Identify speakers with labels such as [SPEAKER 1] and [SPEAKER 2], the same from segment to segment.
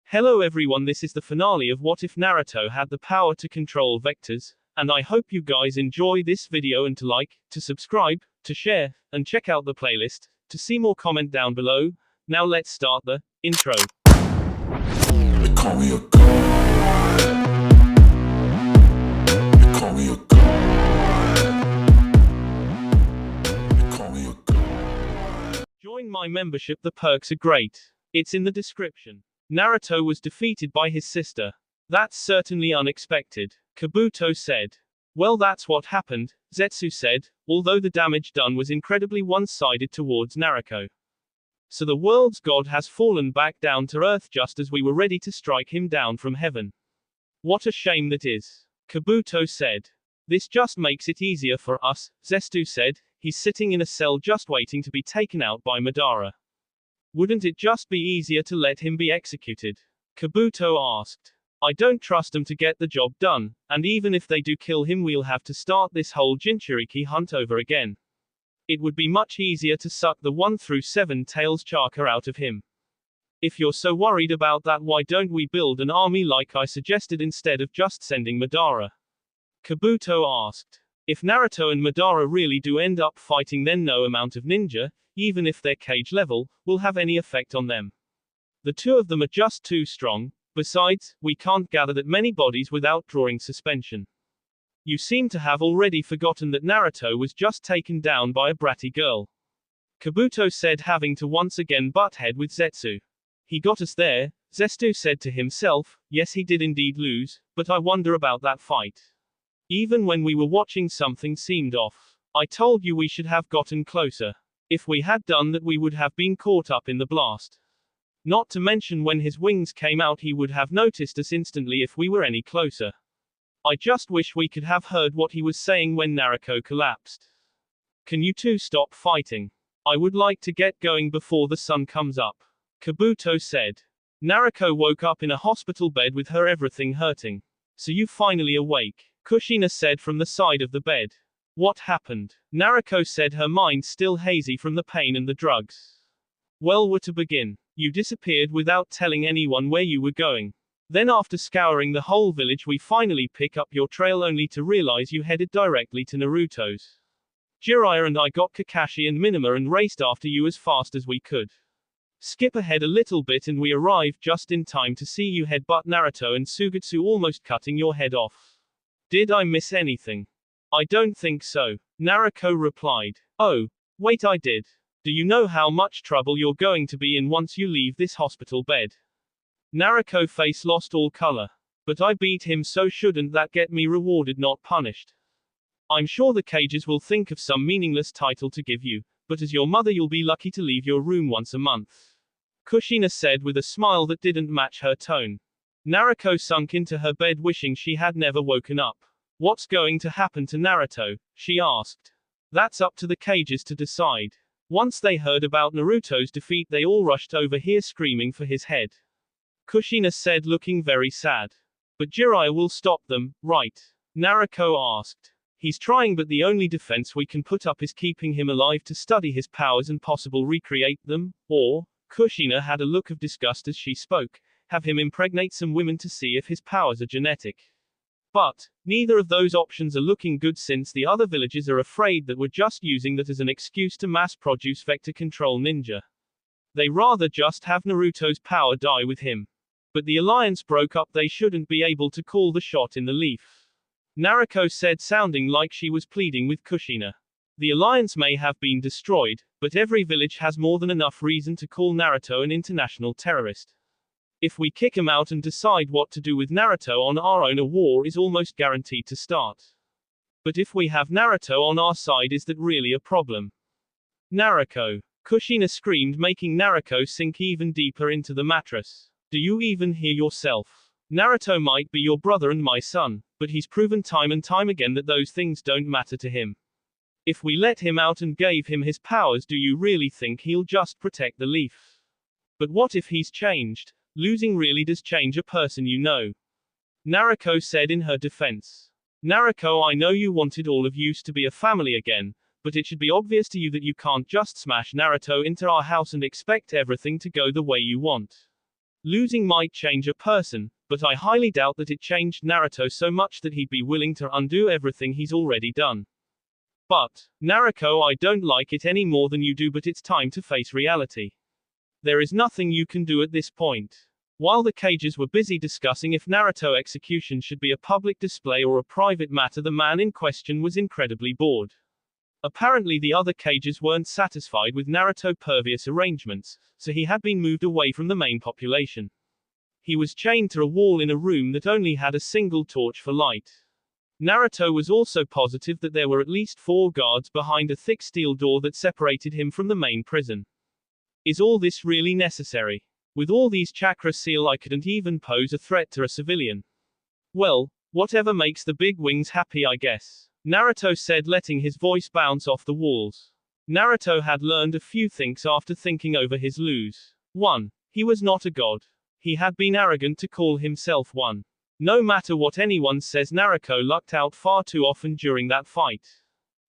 [SPEAKER 1] Hello everyone, this is the finale of What If Naruto Had the Power to Control Vectors, and I hope you guys enjoy this video and to like, to subscribe, to share, and check out the playlist, to see more comment down below. Now let's start the intro.
[SPEAKER 2] They call me a god. They call me a god. They call me a god.
[SPEAKER 1] Join my membership, the perks are great. It's in the description. Naruto was defeated by his sister. That's certainly unexpected, Kabuto said. Well, that's what happened, Zetsu said, although the damage done was incredibly one-sided towards Naruto. So the world's god has fallen back down to earth just as we were ready to strike him down from heaven. What a shame that is, Kabuto said. This just makes it easier for us, Zetsu said. He's sitting in a cell just waiting to be taken out by Madara. Wouldn't it just be easier to let him be executed? Kabuto asked. I don't trust them to get the job done, and even if they do kill him, we'll have to start this whole Jinchuriki hunt over again. It would be much easier to suck the 1 through 7 tails chakra out of him. If you're so worried about that, why don't we build an army like I suggested instead of just sending Madara? Kabuto asked. If Naruto and Madara really do end up fighting, then no amount of ninja, even if they're cage level, will have any effect on them. The two of them are just too strong. Besides, we can't gather that many bodies without drawing suspension. You seem to have already forgotten that Naruto was just taken down by a bratty girl, Kabuto said, having to once again butt head with Zetsu. He got us there, Zetsu said to himself. Yes, he did indeed lose, but I wonder about that fight. Even when we were watching, something seemed off. I told you we should have gotten closer. If we had done that, we would have been caught up in the blast. Not to mention when his wings came out, he would have noticed us instantly if we were any closer. I just wish we could have heard what he was saying when Naruto collapsed. Can you two stop fighting? I would like to get going before the sun comes up, Kabuto said. Naruto woke up in a hospital bed with her everything hurting. So you finally awake, Kushina said from the side of the bed. What happened? Naruto said, her mind still hazy from the pain and the drugs. Well, where to begin? You disappeared without telling anyone where you were going. Then after scouring the whole village, we finally pick up your trail only to realize you headed directly to Naruto's. Jiraiya and I got Kakashi and Minima and raced after you as fast as we could. Skip ahead a little bit and we arrived just in time to see you headbutt Naruto and Sugetsu, almost cutting your head off. Did I miss anything? I don't think so, Naruto replied. Oh, wait, I did. Do you know how much trouble you're going to be in once you leave this hospital bed? Naruto's face lost all color. But I beat him, so shouldn't that get me rewarded, not punished? I'm sure the cages will think of some meaningless title to give you, but as your mother you'll be lucky to leave your room once a month, Kushina said with a smile that didn't match her tone. Naruto sunk into her bed wishing she had never woken up. What's going to happen to Naruto? She asked. That's up to the cages to decide. Once they heard about Naruto's defeat, they all rushed over here screaming for his head, Kushina said, looking very sad. But Jiraiya will stop them, right? Naruto asked. He's trying, but the only defense we can put up is keeping him alive to study his powers and possibly recreate them, or, Kushina had a look of disgust as she spoke, have him impregnate some women to see if his powers are genetic. But neither of those options are looking good, since the other villagers are afraid that we're just using that as an excuse to mass produce vector control ninja. They rather just have Naruto's power die with him. But the alliance broke up, they shouldn't be able to call the shot in the leaf, Naruto said, sounding like she was pleading with Kushina. The alliance may have been destroyed, but every village has more than enough reason to call Naruto an international terrorist. If we kick him out and decide what to do with Naruto on our own, a war is almost guaranteed to start. But if we have Naruto on our side, is that really a problem? Naruto, Kushina screamed, making Naruto sink even deeper into the mattress. Do you even hear yourself? Naruto might be your brother and my son, but he's proven time and time again that those things don't matter to him. If we let him out and gave him his powers, do you really think he'll just protect the leaf? But what if he's changed? Losing really does change a person, you know, Naruto said in her defense. Naruto, I know you wanted all of you to be a family again, but it should be obvious to you that you can't just smash Naruto into our house and expect everything to go the way you want. Losing might change a person, but I highly doubt that it changed Naruto so much that he'd be willing to undo everything he's already done. But, Naruto, I don't like it any more than you do, but it's time to face reality. There is nothing you can do at this point. While the cages were busy discussing if Naruto execution should be a public display or a private matter, the man in question was incredibly bored. Apparently the other cages weren't satisfied with Naruto's pervious arrangements, so he had been moved away from the main population. He was chained to a wall in a room that only had a single torch for light. Naruto was also positive that there were at least 4 guards behind a thick steel door that separated him from the main prison. Is all this really necessary? With all these chakra seal, I couldn't even pose a threat to a civilian. Well, whatever makes the big wings happy, I guess, Naruto said, letting his voice bounce off the walls. Naruto had learned a few things after thinking over his lose. 1. He was not a god. He had been arrogant to call himself one. No matter what anyone says, Naruto lucked out far too often during that fight.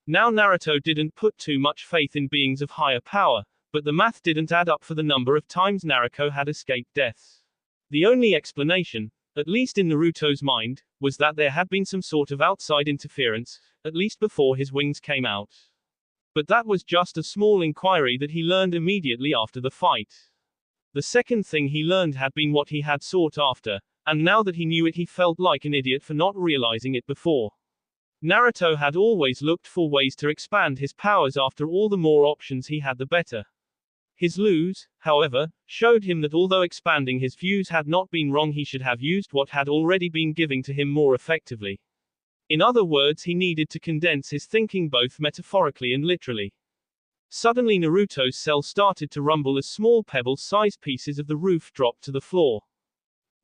[SPEAKER 1] Now Naruto didn't put too much faith in beings of higher power, but the math didn't add up for the number of times Naruto had escaped death. The only explanation, at least in Naruto's mind, was that there had been some sort of outside interference, at least before his wings came out. But that was just a small inquiry that he learned immediately after the fight. The second thing he learned had been what he had sought after, and now that he knew it, he felt like an idiot for not realizing it before. Naruto had always looked for ways to expand his powers. After all, the more options he had, the better. His lose, however, showed him that although expanding his views had not been wrong, he should have used what had already been given to him more effectively. In other words, he needed to condense his thinking both metaphorically and literally. Suddenly Naruto's cell started to rumble as small pebble-sized pieces of the roof dropped to the floor.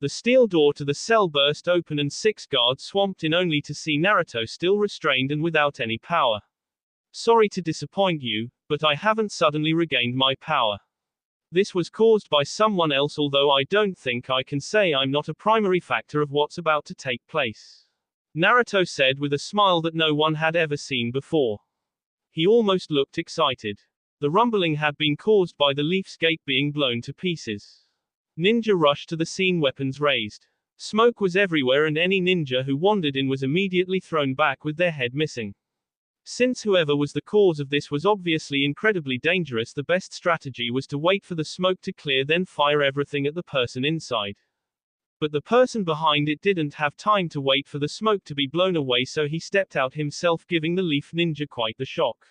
[SPEAKER 1] The steel door to the cell burst open and 6 guards swamped in, only to see Naruto still restrained and without any power. Sorry to disappoint you, but I haven't suddenly regained my power. This was caused by someone else, although I don't think I can say I'm not a primary factor of what's about to take place, Naruto said with a smile that no one had ever seen before. He almost looked excited. The rumbling had been caused by the Leaf's gate being blown to pieces. Ninja rushed to the scene, weapons raised. Smoke was everywhere, and any ninja who wandered in was immediately thrown back with their head missing. Since whoever was the cause of this was obviously incredibly dangerous, the best strategy was to wait for the smoke to clear, then fire everything at the person inside. But the person behind it didn't have time to wait for the smoke to be blown away, so he stepped out himself, giving the Leaf ninja quite the shock.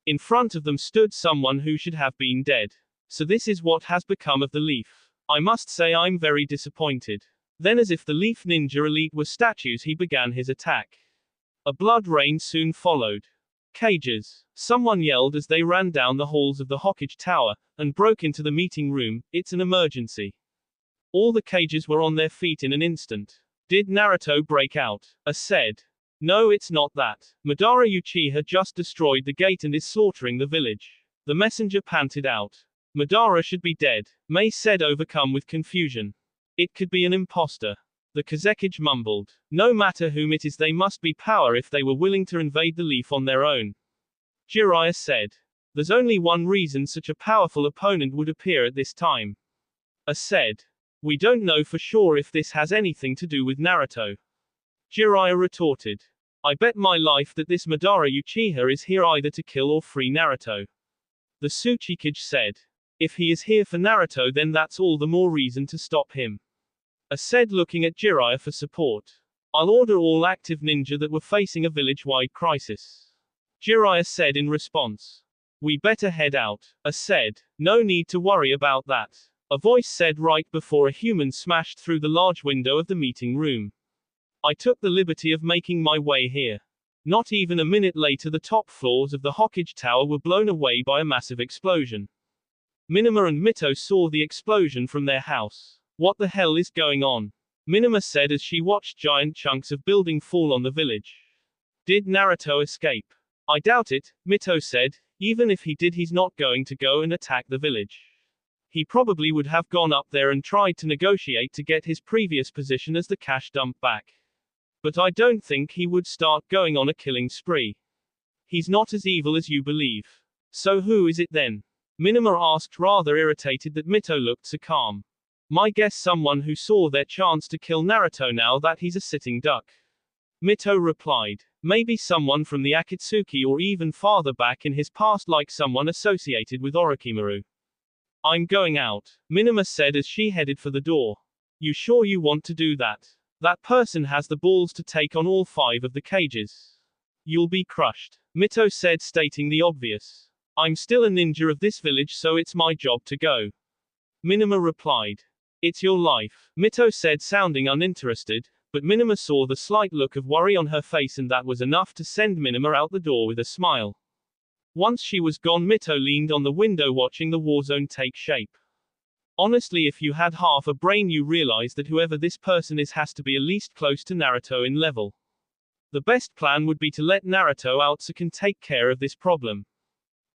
[SPEAKER 1] In front of them stood someone who should have been dead. So this is what has become of the Leaf. I must say I'm very disappointed. Then, as if the Leaf ninja elite were statues, he began his attack. A blood rain soon followed. Cages. Someone yelled as they ran down the halls of the Hokage Tower, and broke into the meeting room. It's an emergency. All the cages were on their feet in an instant. Did Naruto break out? Said. No, it's not that. Madara Uchiha just destroyed the gate and is slaughtering the village. The messenger panted out. Madara should be dead, May said, overcome with confusion. It could be an imposter. The Kazekage mumbled. No matter whom it is, they must be power if they were willing to invade the Leaf on their own. Jiraiya said. There's only one reason such a powerful opponent would appear at this time. Said. We don't know for sure if this has anything to do with Naruto. Jiraiya retorted. I bet my life that this Madara Uchiha is here either to kill or free Naruto. The Tsuchikage said. If he is here for Naruto, then that's all the more reason to stop him. Said, looking at Jiraiya for support. I'll order all active ninja that were facing a village-wide crisis. Jiraiya said in response. We better head out. Said. No need to worry about that. A voice said right before a human smashed through the large window of the meeting room. I took the liberty of making my way here. Not even a minute later, the top floors of the Hokage Tower were blown away by a massive explosion. Minima and Mito saw the explosion from their house. What the hell is going on? Minima said as she watched giant chunks of building fall on the village. Did Naruto escape? I doubt it, Mito said. Even if he did, he's not going to go and attack the village. He probably would have gone up there and tried to negotiate to get his previous position as the cash dump back. But I don't think he would start going on a killing spree. He's not as evil as you believe. So who is it then? Minima asked, rather irritated that Mito looked so calm. My guess someone who saw their chance to kill Naruto now that he's a sitting duck. Mito replied. Maybe someone from the Akatsuki or even farther back in his past, like someone associated with Orochimaru. I'm going out, Minima said as she headed for the door. You sure you want to do that? That person has the balls to take on all 5 of the cages. You'll be crushed, Mito said, stating the obvious. I'm still a ninja of this village, so it's my job to go. Minima replied. It's your life, Mito said, sounding uninterested, but Minima saw the slight look of worry on her face, and that was enough to send Minima out the door with a smile. Once she was gone, Mito leaned on the window watching the war zone take shape. Honestly, if you had half a brain, you realize that whoever this person is has to be at least close to Naruto in level. The best plan would be to let Naruto out so can take care of this problem.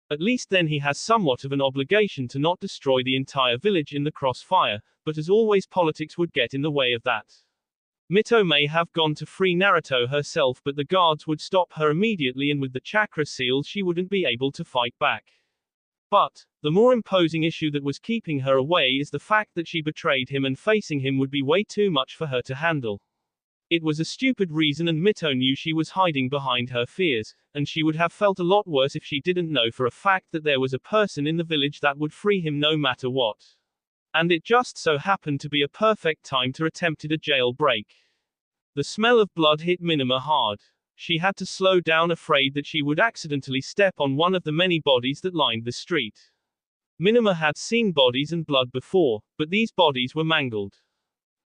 [SPEAKER 1] At least then he has somewhat of an obligation to not destroy the entire village in the crossfire, but as always politics would get in the way of that. Mito may have gone to free Naruto herself, but the guards would stop her immediately, and with the chakra seal she wouldn't be able to fight back. But, the more imposing issue that was keeping her away is the fact that she betrayed him, and facing him would be way too much for her to handle. It was a stupid reason, and Mito knew she was hiding behind her fears, and she would have felt a lot worse if she didn't know for a fact that there was a person in the village that would free him no matter what. And it just so happened to be a perfect time to attempt a jailbreak. The smell of blood hit Minima hard. She had to slow down, afraid that she would accidentally step on one of the many bodies that lined the street. Minima had seen bodies and blood before, but these bodies were mangled.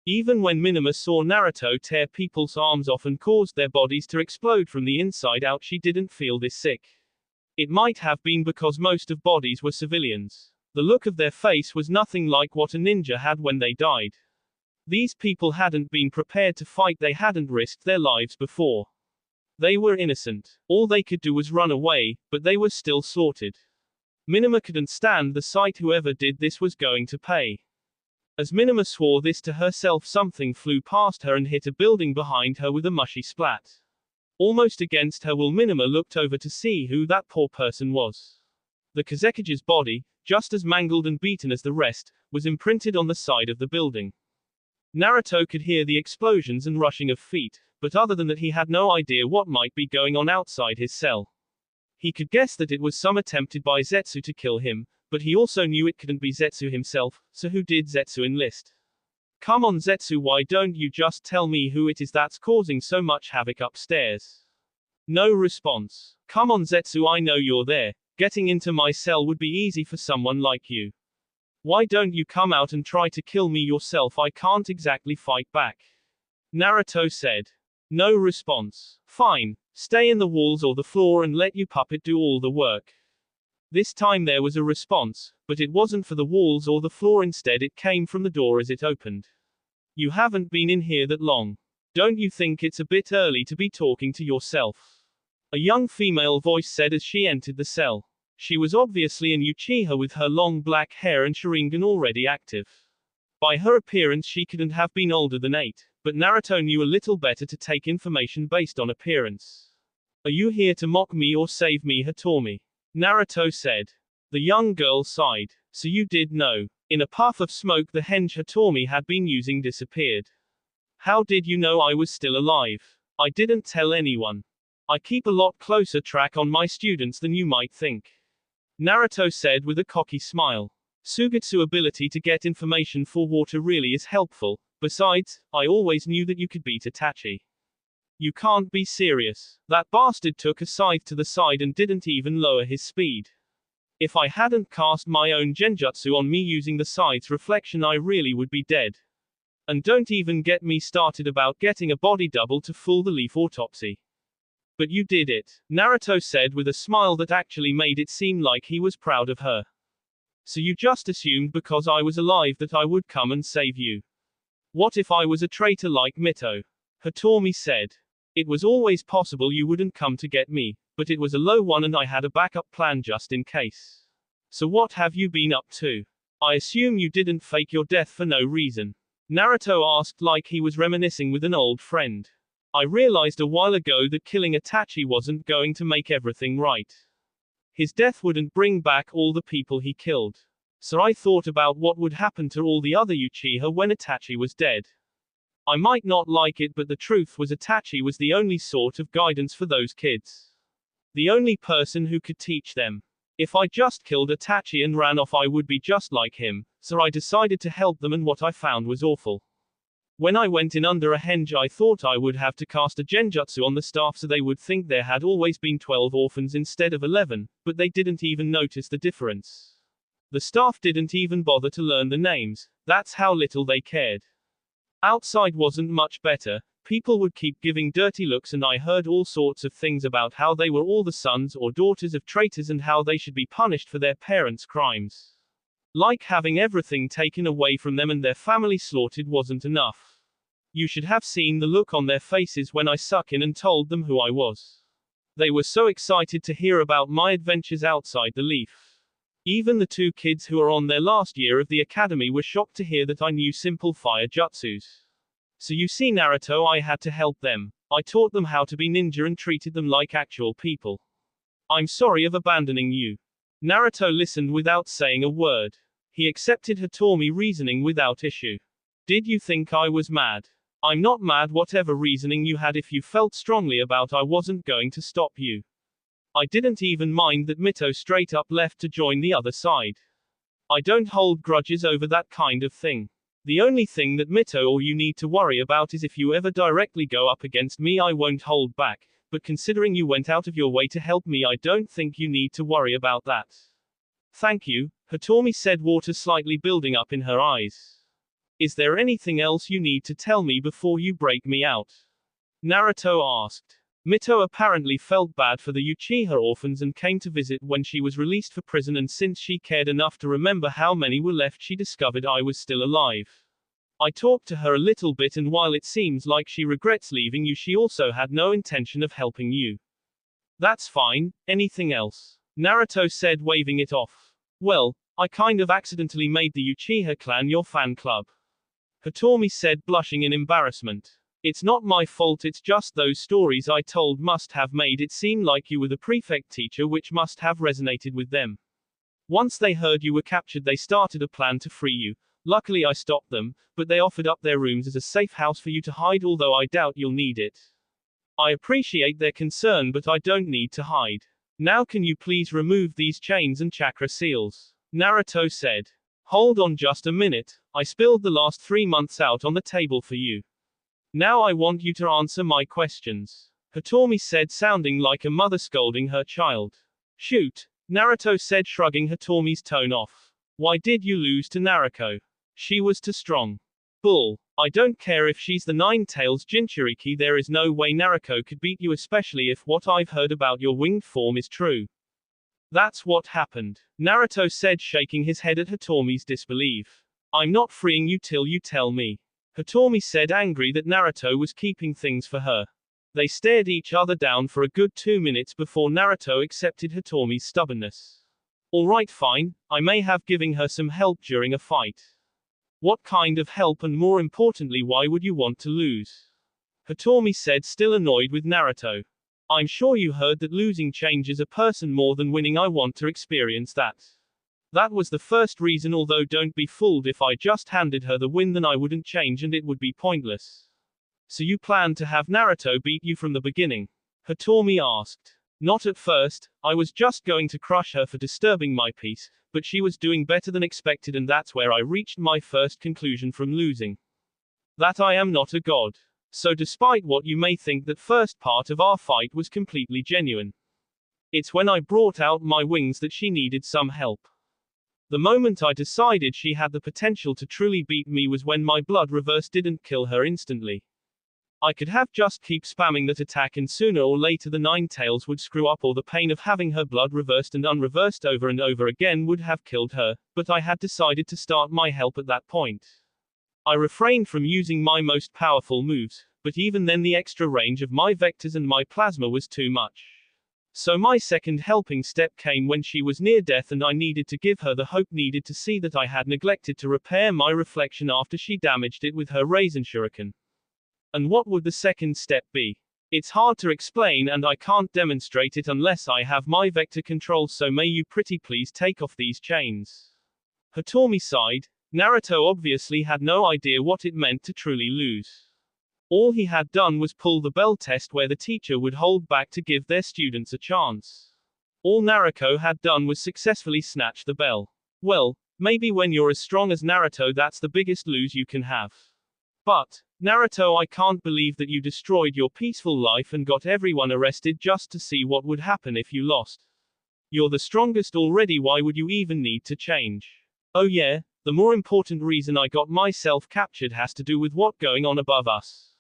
[SPEAKER 1] Even when Minima saw Naruto tear people's arms off and caused their bodies to explode from the inside out, she didn't feel this sick. It might have been because most of bodies were civilians. The look of their face was nothing like what a ninja had when they died. These people hadn't been prepared to fight, they hadn't risked their lives before. They were innocent. All they could do was run away, but they were still slaughtered. Minima couldn't stand the sight. Whoever did this was going to pay. As Minima swore this to herself, something flew past her and hit a building behind her with a mushy splat. Almost against her will, Minima looked over to see who that poor person was. The Kazekige's body, just as mangled and beaten as the rest, was imprinted on the side of the building. Naruto could hear the explosions and rushing of feet, but other than that he had no idea what might be going on outside his cell. He could guess that it was some attempted by Zetsu to kill him, but he also knew it couldn't be Zetsu himself, so who did Zetsu enlist? Come on Zetsu, why don't you just tell me who it is that's causing so much havoc upstairs? No response. Come on Zetsu, I know you're there. Getting into my cell would be easy for someone like you. Why don't you come out and try to kill me yourself? I can't exactly fight back. Naruto said. No response. Fine. Stay in the walls or the floor and let your puppet do all the work. This time there was a response, but it wasn't for the walls or the floor, instead it came from the door as it opened. You haven't been in here that long. Don't you think it's a bit early to be talking to yourself? A young female voice said as she entered the cell. She was obviously an Uchiha with her long black hair and Sharingan already active. By her appearance she couldn't have been older than 8, but Naruto knew a little better to take information based on appearance. Are you here to mock me or save me, Hitomi? Naruto said. The young girl sighed. So you did know. In a puff of smoke the henge Hitomi had been using disappeared. How did you know I was still alive? I didn't tell anyone. I keep a lot closer track on my students than you might think. Naruto said with a cocky smile. Sugetsu ability to get information for water really is helpful. Besides, I always knew that you could beat Itachi. You can't be serious. That bastard took a scythe to the side and didn't even lower his speed. If I hadn't cast my own genjutsu on me using the scythe's reflection, I really would be dead. And don't even get me started about getting a body double to fool the leaf autopsy. But you did it, Naruto said with a smile that actually made it seem like he was proud of her. So you just assumed because I was alive that I would come and save you. What if I was a traitor like Mito? Hitomi said. It was always possible you wouldn't come to get me, but it was a low one and I had a backup plan just in case. So what have you been up to? I assume you didn't fake your death for no reason. Naruto asked like he was reminiscing with an old friend. I realized a while ago that killing Itachi wasn't going to make everything right. His death wouldn't bring back all the people he killed. So I thought about what would happen to all the other Uchiha when Itachi was dead. I might not like it, but the truth was Itachi was the only sort of guidance for those kids. The only person who could teach them. If I just killed Itachi and ran off, I would be just like him, so I decided to help them, and what I found was awful. When I went in under a henge, I thought I would have to cast a genjutsu on the staff so they would think there had always been 12 orphans instead of 11, but they didn't even notice the difference. The staff didn't even bother to learn the names, that's how little they cared. Outside wasn't much better, people would keep giving dirty looks, and I heard all sorts of things about how they were all the sons or daughters of traitors and how they should be punished for their parents' crimes. Like having everything taken away from them and their family slaughtered wasn't enough. You should have seen the look on their faces when I suck in and told them who I was. They were so excited to hear about my adventures outside the leaf. Even the 2 kids who are on their last year of the academy were shocked to hear that I knew simple fire jutsus. So you see, Naruto, I had to help them. I taught them how to be ninja and treated them like actual people. I'm sorry of abandoning you. Naruto listened without saying a word. He accepted Hitomi's reasoning without issue. Did you think I was mad? I'm not mad. Whatever reasoning you had, if you felt strongly about, I wasn't going to stop you. I didn't even mind that Mito straight up left to join the other side. I don't hold grudges over that kind of thing. The only thing that Mito or you need to worry about is if you ever directly go up against me, I won't hold back, but considering you went out of your way to help me, I don't think you need to worry about that. Thank you, Hitomi said, water slightly building up in her eyes. Is there anything else you need to tell me before you break me out? Naruto asked. Mito apparently felt bad for the Uchiha orphans and came to visit when she was released for prison, and since she cared enough to remember how many were left, she discovered I was still alive. I talked to her a little bit, and while it seems like she regrets leaving you, she also had no intention of helping you. That's fine. Anything else? Naruto said, waving it off. Well, I kind of accidentally made the Uchiha clan your fan club. Hitomi said, blushing in embarrassment. It's not my fault, it's just those stories I told must have made it seem like you were the prefect teacher, which must have resonated with them. Once they heard you were captured, they started a plan to free you. Luckily I stopped them, but they offered up their rooms as a safe house for you to hide, although I doubt you'll need it. I appreciate their concern, but I don't need to hide. Now can you please remove these chains and chakra seals? Naruto said. Hold on just a minute, I spilled the last 3 months out on the table for you. Now I want you to answer my questions. Hitomi said, sounding like a mother scolding her child. Shoot, Naruto said, shrugging Hitomi's tone off. Why did you lose to Naruto? She was too strong. Bull. I don't care if she's the Nine-Tails Jinchuriki, there is no way Naruto could beat you, especially if what I've heard about your winged form is true. That's what happened, Naruto said, shaking his head at Hitomi's disbelief. I'm not freeing you till you tell me. Hitomi said, angry that Naruto was keeping things for her. They stared each other down for a good 2 minutes before Naruto accepted Hitomi's stubbornness. Alright, fine, I may have given her some help during a fight. What kind of help, and more importantly, why would you want to lose? Hitomi said, still annoyed with Naruto. I'm sure you heard that losing changes a person more than winning. I want to experience that. That was the first reason, although don't be fooled, if I just handed her the win then I wouldn't change and it would be pointless. So you plan to have Naruto beat you from the beginning? Hitomi asked. Not at first, I was just going to crush her for disturbing my peace, but she was doing better than expected, and that's where I reached my first conclusion from losing. That I am not a god. So despite what you may think, that first part of our fight was completely genuine. It's when I brought out my wings that she needed some help. The moment I decided she had the potential to truly beat me was when my blood reverse didn't kill her instantly. I could have just keep spamming that attack and sooner or later the Nine-Tails would screw up, or the pain of having her blood reversed and unreversed over and over again would have killed her, but I had decided to start my help at that point. I refrained from using my most powerful moves, but even then the extra range of my vectors and my plasma was too much. So my second helping step came when she was near death and I needed to give her the hope needed to see that I had neglected to repair my reflection after she damaged it with her Raisin Shuriken. And what would the second step be? It's hard to explain and I can't demonstrate it unless I have my vector control, so may you pretty please take off these chains. Hitomi sighed. Naruto obviously had no idea what it meant to truly lose. All he had done was pull the bell test where the teacher would hold back to give their students a chance. All Naruto had done was successfully snatch the bell. Well, maybe when you're as strong as Naruto that's the biggest lose you can have. But, Naruto, I can't believe that you destroyed your peaceful life and got everyone arrested just to see what would happen if you lost. You're the strongest already, why would you even need to change? Oh yeah, the more important reason I got myself captured has to do with what's going on above us.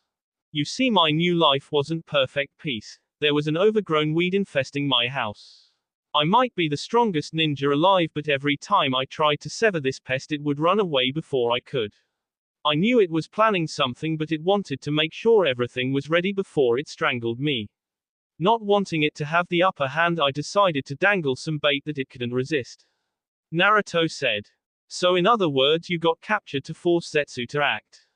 [SPEAKER 1] You see, my new life wasn't perfect peace. There was an overgrown weed infesting my house. I might be the strongest ninja alive, but every time I tried to sever this pest it would run away before I could. I knew it was planning something, but it wanted to make sure everything was ready before it strangled me. Not wanting it to have the upper hand, I decided to dangle some bait that it couldn't resist. Naruto said. So in other words, you got captured to force Zetsu to act.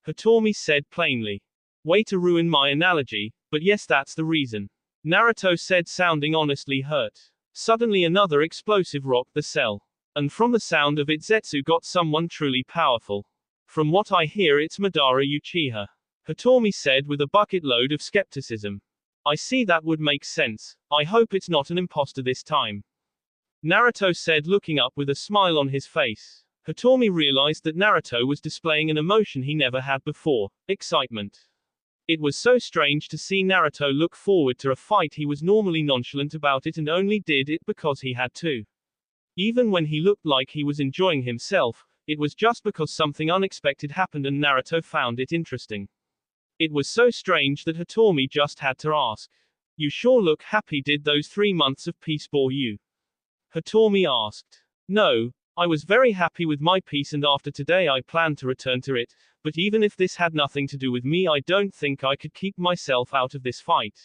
[SPEAKER 1] Hitomi said plainly. Way to ruin my analogy, but yes, that's the reason. Naruto said, sounding honestly hurt. Suddenly another explosive rocked the cell. And from the sound of it, Zetsu got someone truly powerful. From what I hear, it's Madara Uchiha. Hitomi said with a bucket load of skepticism. I see, that would make sense. I hope it's not an imposter this time. Naruto said, looking up with a smile on his face. Hitomi realized that Naruto was displaying an emotion he never had before, excitement. It was so strange to see Naruto look forward to a fight. He was normally nonchalant about it and only did it because he had to. Even when he looked like he was enjoying himself, it was just because something unexpected happened and Naruto found it interesting. It was so strange that Hitomi just had to ask. You sure look happy. Did those 3 months of peace bore you? Hitomi asked. No, I was very happy with my peace, and after today I plan to return to it, but even if this had nothing to do with me, I don't think I could keep myself out of this fight.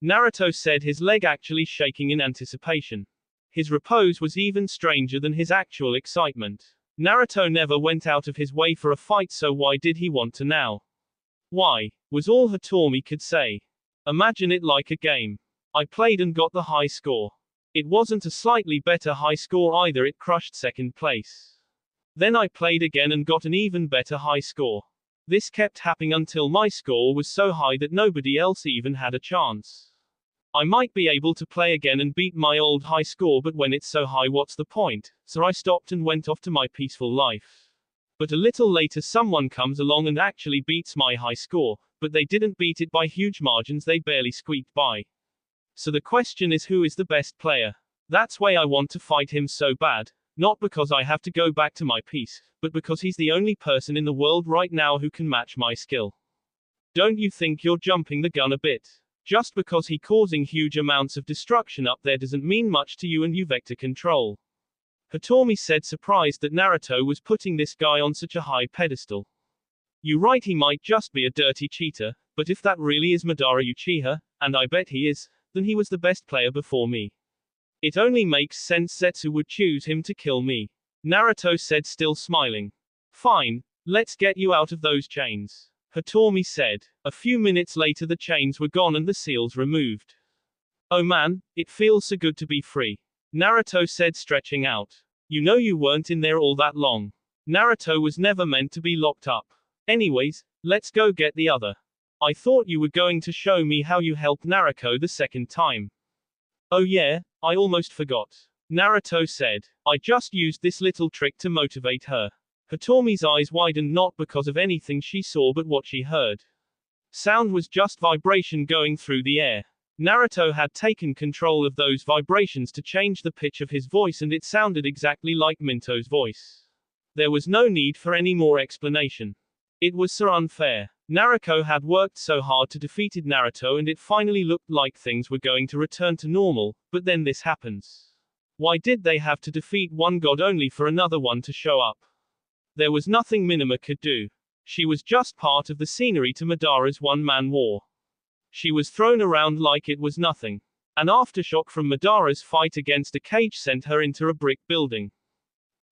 [SPEAKER 1] Naruto said, his leg actually shaking in anticipation. His repose was even stranger than his actual excitement. Naruto never went out of his way for a fight, so why did he want to now? Why? Was all Hitomi could say. Imagine it like a game. I played and got the high score. It wasn't a slightly better high score either, it crushed second place. Then I played again and got an even better high score. This kept happening until my score was so high that nobody else even had a chance. I might be able to play again and beat my old high score, but when it's so high, what's the point? So I stopped and went off to my peaceful life. But a little later someone comes along and actually beats my high score, but they didn't beat it by huge margins, they barely squeaked by. So the question is, who is the best player? That's why I want to fight him so bad, not because I have to go back to my peace, but because he's the only person in the world right now who can match my skill. Don't you think you're jumping the gun a bit? Just because he's causing huge amounts of destruction up there doesn't mean much to you and you vector control. Hitomi said, surprised that Naruto was putting this guy on such a high pedestal. You're right, he might just be a dirty cheater, but if that really is Madara Uchiha, and I bet he is, then he was the best player before me. It only makes sense Zetsu would choose him to kill me. Naruto said, still smiling. Fine, let's get you out of those chains. Hitomi said. A few minutes later the chains were gone and the seals removed. Oh man, it feels so good to be free. Naruto said, stretching out. You know you weren't in there all that long. Naruto was never meant to be locked up. Anyways, let's go get the other. I thought you were going to show me how you helped Naruto the second time. Oh yeah, I almost forgot. Naruto said. I just used this little trick to motivate her. Hitomi's eyes widened, not because of anything she saw but what she heard. Sound was just vibration going through the air. Naruto had taken control of those vibrations to change the pitch of his voice, and it sounded exactly like Minto's voice. There was no need for any more explanation. It was so unfair. Naruto had worked so hard to defeat Naruto and it finally looked like things were going to return to normal, but then this happens. Why did they have to defeat one god only for another one to show up? There was nothing Minima could do. She was just part of the scenery to Madara's one-man war. She was thrown around like it was nothing. An aftershock from Madara's fight against a cage sent her into a brick building.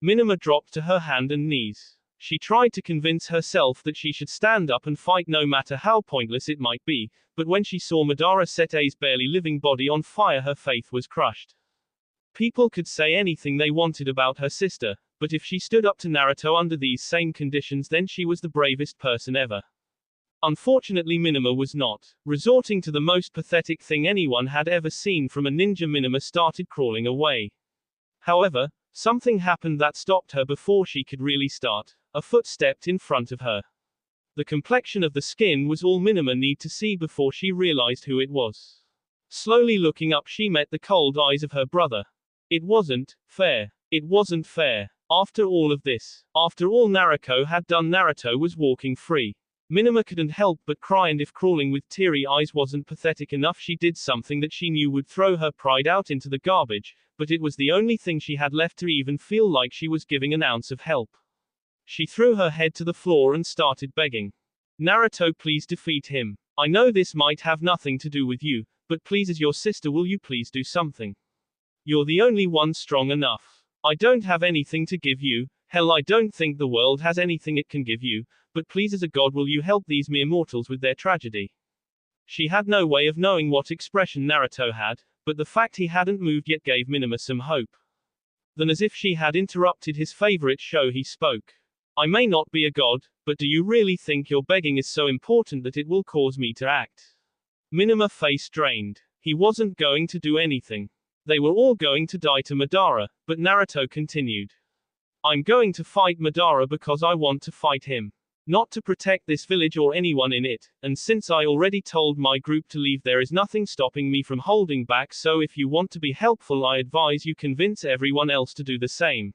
[SPEAKER 1] Minima dropped to her hand and knees. She tried to convince herself that she should stand up and fight no matter how pointless it might be, but when she saw Madara set A's barely living body on fire, her faith was crushed. People could say anything they wanted about her sister, But if she stood up to Naruto under these same conditions, then she was the bravest person ever. Unfortunately, Minima was not. Resorting to the most pathetic thing anyone had ever seen from a ninja, Minima started crawling away. However, something happened that stopped her before she could really start. A foot stepped in front of her. The complexion of the skin was all Minima needed to see before she realized who it was. Slowly looking up, she met the cold eyes of her brother. It wasn't fair. It wasn't fair. After all of this, after all Naruto had done, Naruto was walking free. Minima couldn't help but cry, and if crawling with teary eyes wasn't pathetic enough, she did something that she knew would throw her pride out into the garbage, but it was the only thing she had left to even feel like she was giving an ounce of help. She threw her head to the floor and started begging. Naruto, please defeat him. I know this might have nothing to do with you, but please, as your sister, will you please do something? You're the only one strong enough. I don't have anything to give you. Hell, I don't think the world has anything it can give you, but please, as a god, will you help these mere mortals with their tragedy? She had no way of knowing what expression Naruto had, but the fact he hadn't moved yet gave Minima some hope. Then, as if she had interrupted his favorite show, he spoke. I may not be a god, but do you really think your begging is so important that it will cause me to act? Minima face drained. He wasn't going to do anything. They were all going to die to Madara, but Naruto continued. I'm going to fight Madara because I want to fight him. Not to protect this village or anyone in it, and since I already told my group to leave, there is nothing stopping me from holding back, so if you want to be helpful, I advise you convince everyone else to do the same.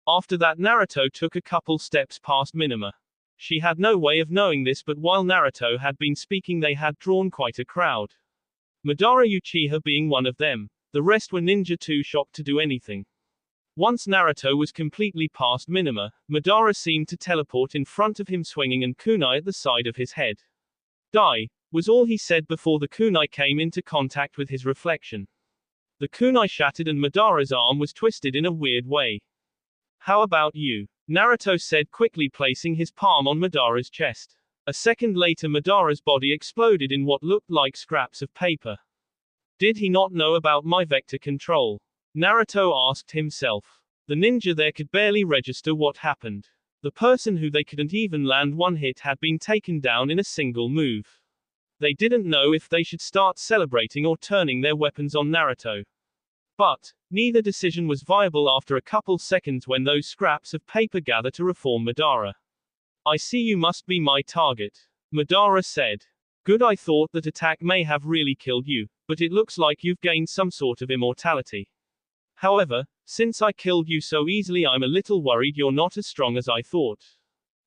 [SPEAKER 1] After that, Naruto took a couple steps past Minima. She had no way of knowing this, but while Naruto had been speaking, they had drawn quite a crowd. Madara Uchiha being one of them. The rest were ninja too shocked to do anything. Once Naruto was completely past Minima, Madara seemed to teleport in front of him, swinging an kunai at the side of his head. Die, was all he said before the kunai came into contact with his reflection. The kunai shattered and Madara's arm was twisted in a weird way. How about you? Naruto said, quickly placing his palm on Madara's chest. A second later, Madara's body exploded in what looked like scraps of paper. Did he not know about my vector control? Naruto asked himself. The ninja there could barely register what happened. The person who they couldn't even land one hit had been taken down in a single move. They didn't know if they should start celebrating or turning their weapons on Naruto. But neither decision was viable after a couple seconds when those scraps of paper gathered to reform Madara. I see you must be my target. Madara said. Good, I thought that attack may have really killed you, but it looks like you've gained some sort of immortality. However, since I killed you so easily, I'm a little worried you're not as strong as I thought.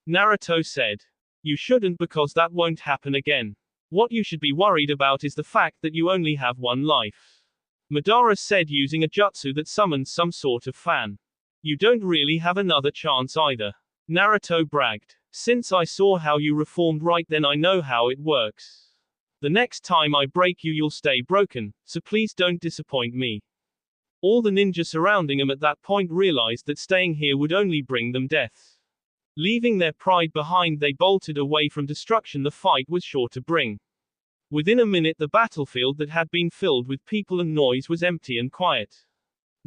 [SPEAKER 1] Naruto said. You shouldn't, because that won't happen again. What you should be worried about is the fact that you only have one life. Madara said, using a jutsu that summons some sort of fan. You don't really have another chance either. Naruto bragged. Since I saw how you reformed right then, I know how it works. The next time I break you, you'll stay broken, so please don't disappoint me. All the ninja surrounding him at that point realized that staying here would only bring them death. Leaving their pride behind, they bolted away from destruction the fight was sure to bring. Within a minute, the battlefield that had been filled with people and noise was empty and quiet.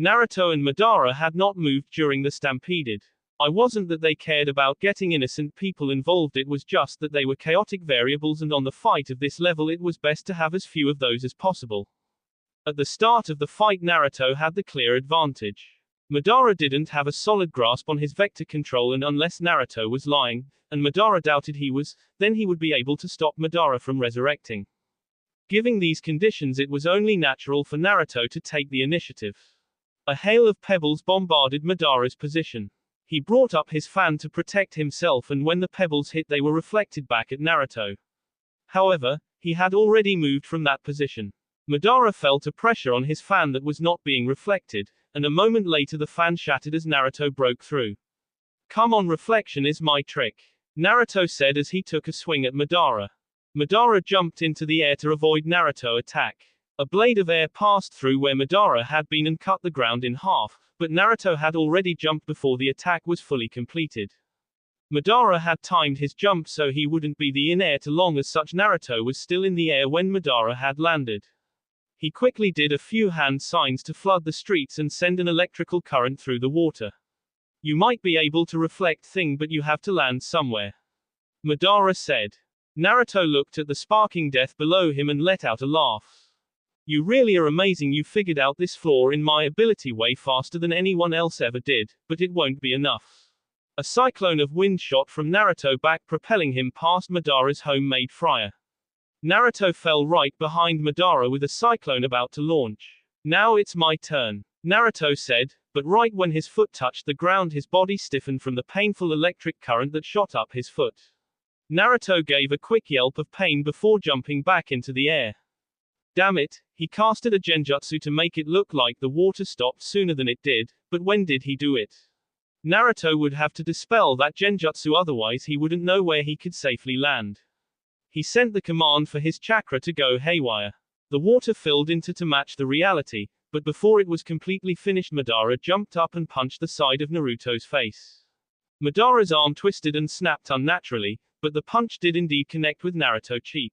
[SPEAKER 1] Naruto and Madara had not moved during the stampede. I wasn't that they cared about getting innocent people involved, it was just that they were chaotic variables, and on the fight of this level it was best to have as few of those as possible. At the start of the fight, Naruto had the clear advantage. Madara didn't have a solid grasp on his vector control, and unless Naruto was lying, and Madara doubted he was, then he would be able to stop Madara from resurrecting. Given these conditions, it was only natural for Naruto to take the initiative. A hail of pebbles bombarded Madara's position. He brought up his fan to protect himself, and when the pebbles hit, they were reflected back at Naruto. However, he had already moved from that position. Madara felt a pressure on his fan that was not being reflected, and a moment later the fan shattered as Naruto broke through. Come on, reflection is my trick, Naruto said as he took a swing at Madara. Madara jumped into the air to avoid Naruto's attack. A blade of air passed through where Madara had been and cut the ground in half, but Naruto had already jumped before the attack was fully completed. Madara had timed his jump so he wouldn't be in air too long, as such Naruto was still in the air when Madara had landed. He quickly did a few hand signs to flood the streets and send an electrical current through the water. You might be able to reflect thing, but you have to land somewhere. Madara said. Naruto looked at the sparking death below him and let out a laugh. You really are amazing. You figured out this flaw in my ability way faster than anyone else ever did, but it won't be enough. A cyclone of wind shot from Naruto back, propelling him past Madara's homemade fryer. Naruto fell right behind Madara with a cyclone about to launch. Now it's my turn, Naruto said, but right when his foot touched the ground his body stiffened from the painful electric current that shot up his foot. Naruto gave a quick yelp of pain before jumping back into the air. Damn it, he casted a genjutsu to make it look like the water stopped sooner than it did, but when did he do it? Naruto would have to dispel that genjutsu, otherwise he wouldn't know where he could safely land. He sent the command for his chakra to go haywire. The water filled into to match the reality, but before it was completely finished Madara jumped up and punched the side of Naruto's face. Madara's arm twisted and snapped unnaturally, but the punch did indeed connect with Naruto's cheek.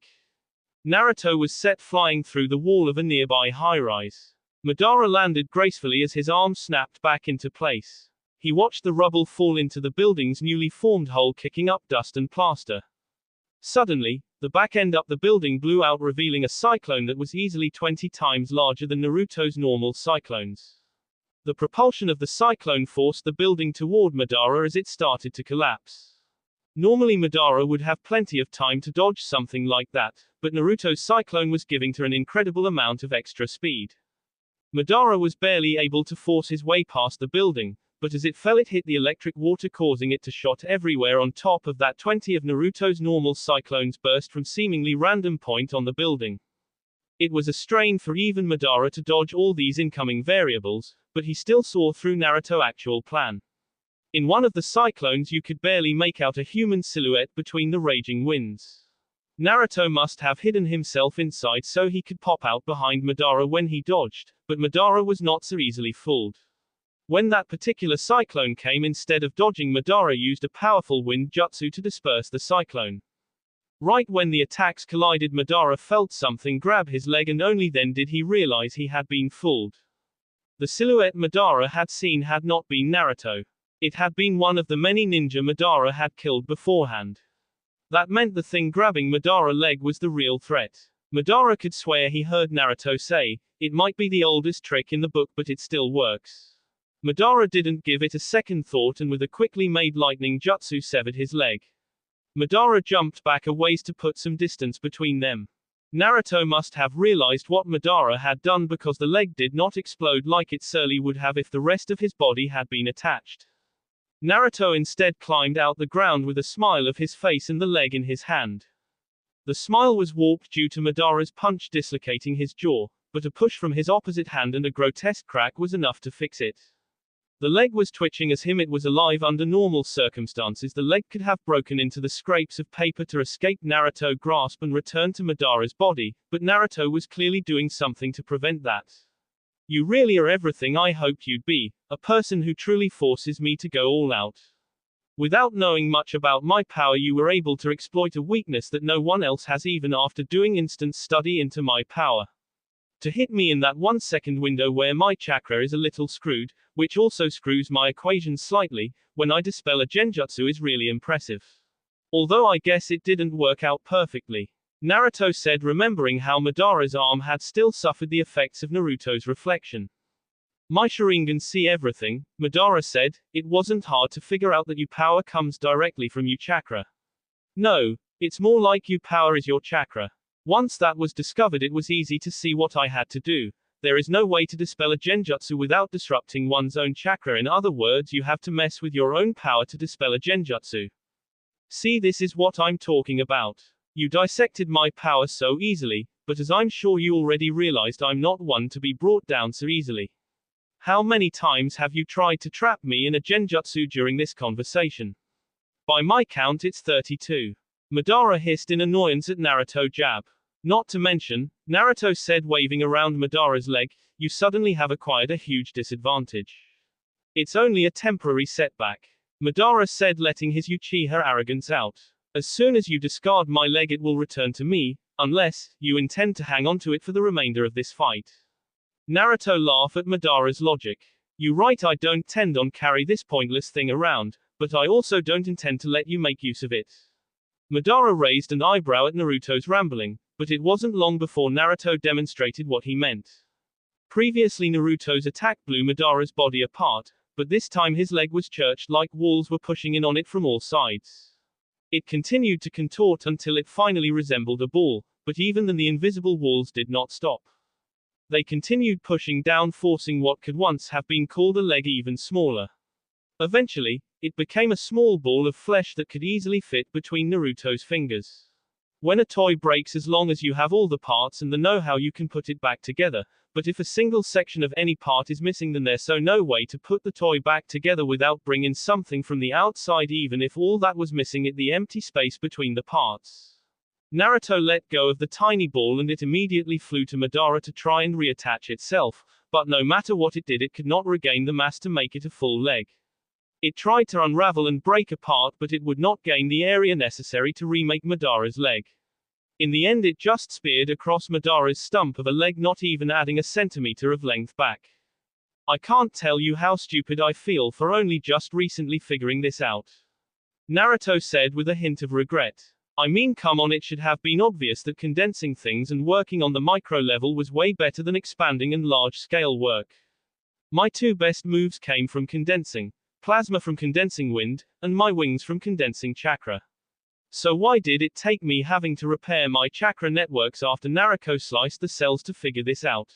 [SPEAKER 1] Naruto was set flying through the wall of a nearby high-rise. Madara landed gracefully as his arm snapped back into place. He watched the rubble fall into the building's newly formed hole, kicking up dust and plaster. Suddenly, the back end up the building blew out, revealing a cyclone that was easily 20 times larger than Naruto's normal cyclones. The propulsion of the cyclone forced the building toward Madara as it started to collapse. Normally Madara would have plenty of time to dodge something like that, but Naruto's cyclone was giving her an incredible amount of extra speed. Madara was barely able to force his way past the building, but as it fell it hit the electric water, causing it to shot everywhere. On top of that, 20 of Naruto's normal cyclones burst from seemingly random point on the building. It was a strain for even Madara to dodge all these incoming variables, but he still saw through Naruto's actual plan. In one of the cyclones you could barely make out a human silhouette between the raging winds. Naruto must have hidden himself inside so he could pop out behind Madara when he dodged, but Madara was not so easily fooled. When that particular cyclone came, instead of dodging, Madara used a powerful wind jutsu to disperse the cyclone. Right when the attacks collided, Madara felt something grab his leg, and only then did he realize he had been fooled. The silhouette Madara had seen had not been Naruto. It had been one of the many ninja Madara had killed beforehand. That meant the thing grabbing Madara's leg was the real threat. Madara could swear he heard Naruto say, "It might be the oldest trick in the book, but it still works." Madara didn't give it a second thought and with a quickly made lightning jutsu severed his leg. Madara jumped back a ways to put some distance between them. Naruto must have realized what Madara had done, because the leg did not explode like it surely would have if the rest of his body had been attached. Naruto instead climbed out the ground with a smile of his face and the leg in his hand. The smile was warped due to Madara's punch dislocating his jaw, but a push from his opposite hand and a grotesque crack was enough to fix it. The leg was twitching as him it was alive. Under normal circumstances the leg could have broken into the scraps of paper to escape Naruto's grasp and return to Madara's body, but Naruto was clearly doing something to prevent that. "You really are everything I hoped you'd be, a person who truly forces me to go all out. Without knowing much about my power you were able to exploit a weakness that no one else has, even after doing instant study into my power. To hit me in that 1 second window where my chakra is a little screwed, which also screws my equations slightly, when I dispel a genjutsu is really impressive. Although I guess it didn't work out perfectly," Naruto said, remembering how Madara's arm had still suffered the effects of Naruto's reflection. "My Sharingan see everything," Madara said. "It wasn't hard to figure out that your power comes directly from your chakra. No, it's more like your power is your chakra. Once that was discovered it was easy to see what I had to do. There is no way to dispel a genjutsu without disrupting one's own chakra. In other words, you have to mess with your own power to dispel a genjutsu. See, this is what I'm talking about. You dissected my power so easily, but as I'm sure you already realized, I'm not one to be brought down so easily. How many times have you tried to trap me in a genjutsu during this conversation? By my count it's 32. Madara hissed in annoyance at Naruto's jab. "Not to mention," Naruto said, waving around Madara's leg, "you suddenly have acquired a huge disadvantage. It's only a temporary setback," Madara said, letting his Uchiha arrogance out. "As soon as you discard my leg it will return to me, unless you intend to hang on to it for the remainder of this fight." Naruto laughed at Madara's logic. You right, I don't tend on carry this pointless thing around, but I also don't intend to let you make use of it. Madara raised an eyebrow at Naruto's rambling, but it wasn't long before Naruto demonstrated what he meant. Previously Naruto's attack blew Madara's body apart, but this time his leg was churched like walls were pushing in on it from all sides. It continued to contort until it finally resembled a ball, but even then the invisible walls did not stop. They continued pushing down, forcing what could once have been called a leg even smaller. Eventually, it became a small ball of flesh that could easily fit between Naruto's fingers. When a toy breaks, as long as you have all the parts and the know-how, you can put it back together, but if a single section of any part is missing, then there's no way to put the toy back together without bringing something from the outside, even if all that was missing is the empty space between the parts. Naruto let go of the tiny ball and it immediately flew to Madara to try and reattach itself, but no matter what it did, it could not regain the mass to make it a full leg. It tried to unravel and break apart, but it would not gain the area necessary to remake Madara's leg. In the end, it just speared across Madara's stump of a leg, not even adding a centimeter of length back. I can't tell you how stupid I feel for only just recently figuring this out. Naruto said with a hint of regret. I mean, come on, it should have been obvious that condensing things and working on the micro level was way better than expanding and large-scale work. My two best moves came from condensing. Plasma from condensing wind, and my wings from condensing chakra. So why did it take me having to repair my chakra networks after Naruto sliced the cells to figure this out?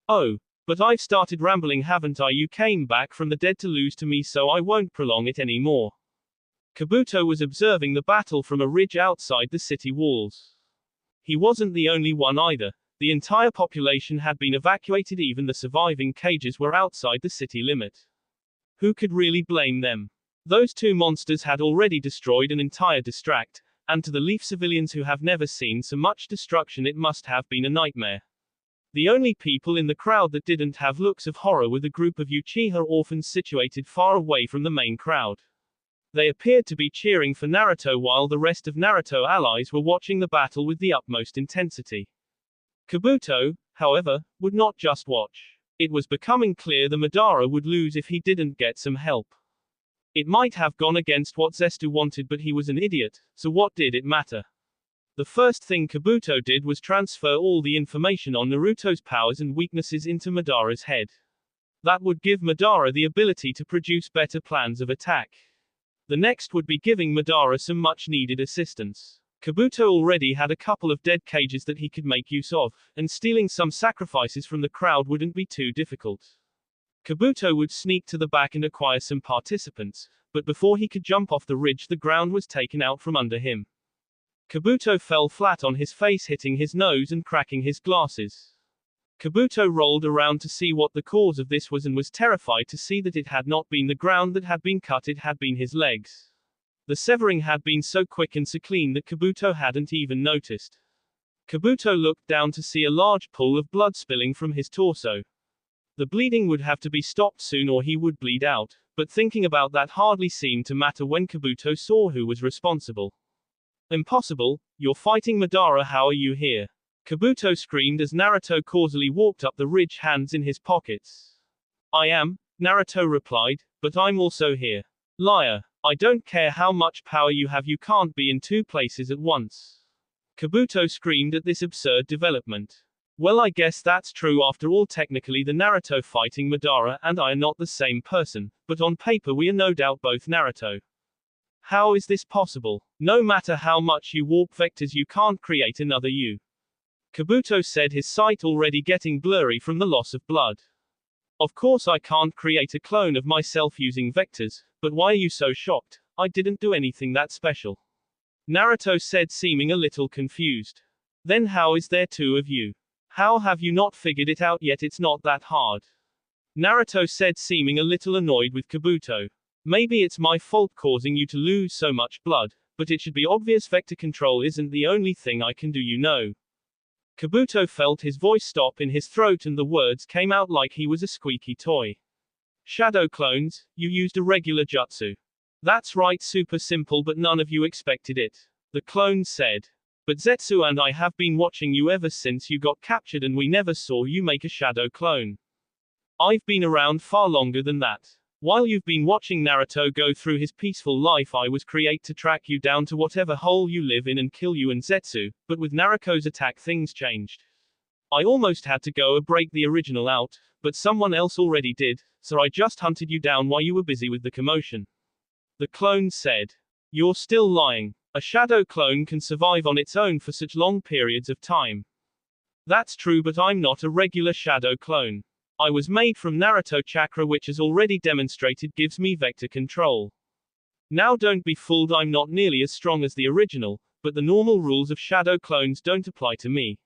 [SPEAKER 1] Oh, but I've started rambling, haven't I? You came back from the dead to lose to me, so I won't prolong it anymore. Kabuto was observing the battle from a ridge outside the city walls. He wasn't the only one either. The entire population had been evacuated, even the surviving cages were outside the city limit. Who could really blame them? Those two monsters had already destroyed an entire district, and to the Leaf civilians who have never seen so much destruction, it must have been a nightmare. The only people in the crowd that didn't have looks of horror were the group of Uchiha orphans situated far away from the main crowd. They appeared to be cheering for Naruto while the rest of Naruto allies were watching the battle with the utmost intensity. Kabuto, however, would not just watch. It was becoming clear that Madara would lose if he didn't get some help. It might have gone against what Zestu wanted, but he was an idiot, so what did it matter? The first thing Kabuto did was transfer all the information on Naruto's powers and weaknesses into Madara's head. That would give Madara the ability to produce better plans of attack. The next would be giving Madara some much-needed assistance. Kabuto already had a couple of dead cages that he could make use of, and stealing some sacrifices from the crowd wouldn't be too difficult. Kabuto would sneak to the back and acquire some participants, but before he could jump off the ridge, the ground was taken out from under him. Kabuto fell flat on his face, hitting his nose and cracking his glasses. Kabuto rolled around to see what the cause of this was and was terrified to see that it had not been the ground that had been cut, it had been his legs. The severing had been so quick and so clean that Kabuto hadn't even noticed. Kabuto looked down to see a large pool of blood spilling from his torso. The bleeding would have to be stopped soon or he would bleed out, but thinking about that hardly seemed to matter when Kabuto saw who was responsible. Impossible, you're fighting Madara, how are you here? Kabuto screamed as Naruto causally walked up the ridge, hands in his pockets. I am, Naruto replied, but I'm also here. Liar. I don't care how much power you have, you can't be in two places at once. Kabuto screamed at this absurd development. Well, I guess that's true. After all, technically the Naruto fighting Madara and I are not the same person, but on paper we are no doubt both Naruto. How is this possible? No matter how much you warp vectors, you can't create another you. Kabuto said, his sight already getting blurry from the loss of blood. Of course I can't create a clone of myself using vectors, but why are you so shocked? I didn't do anything that special. Naruto said, seeming a little confused. Then how is there two of you? How have you not figured it out yet? It's not that hard. Naruto said, seeming a little annoyed with Kabuto. Maybe it's my fault causing you to lose so much blood, but it should be obvious vector control isn't the only thing I can do, you know. Kabuto felt his voice stop in his throat and the words came out like he was a squeaky toy. Shadow clones, you used a regular jutsu. That's right, super simple, but none of you expected it. The clone said. But Zetsu and I have been watching you ever since you got captured and we never saw you make a shadow clone. I've been around far longer than that. While you've been watching Naruto go through his peaceful life, I was created to track you down to whatever hole you live in and kill you and Zetsu, but with Naruto's attack things changed. I almost had to go break the original out, but someone else already did, so I just hunted you down while you were busy with the commotion. The clone said. You're still lying. A shadow clone can survive on its own for such long periods of time. That's true, but I'm not a regular shadow clone. I was made from Naruto chakra, which as already demonstrated gives me vector control. Now don't be fooled, I'm not nearly as strong as the original, but the normal rules of shadow clones don't apply to me.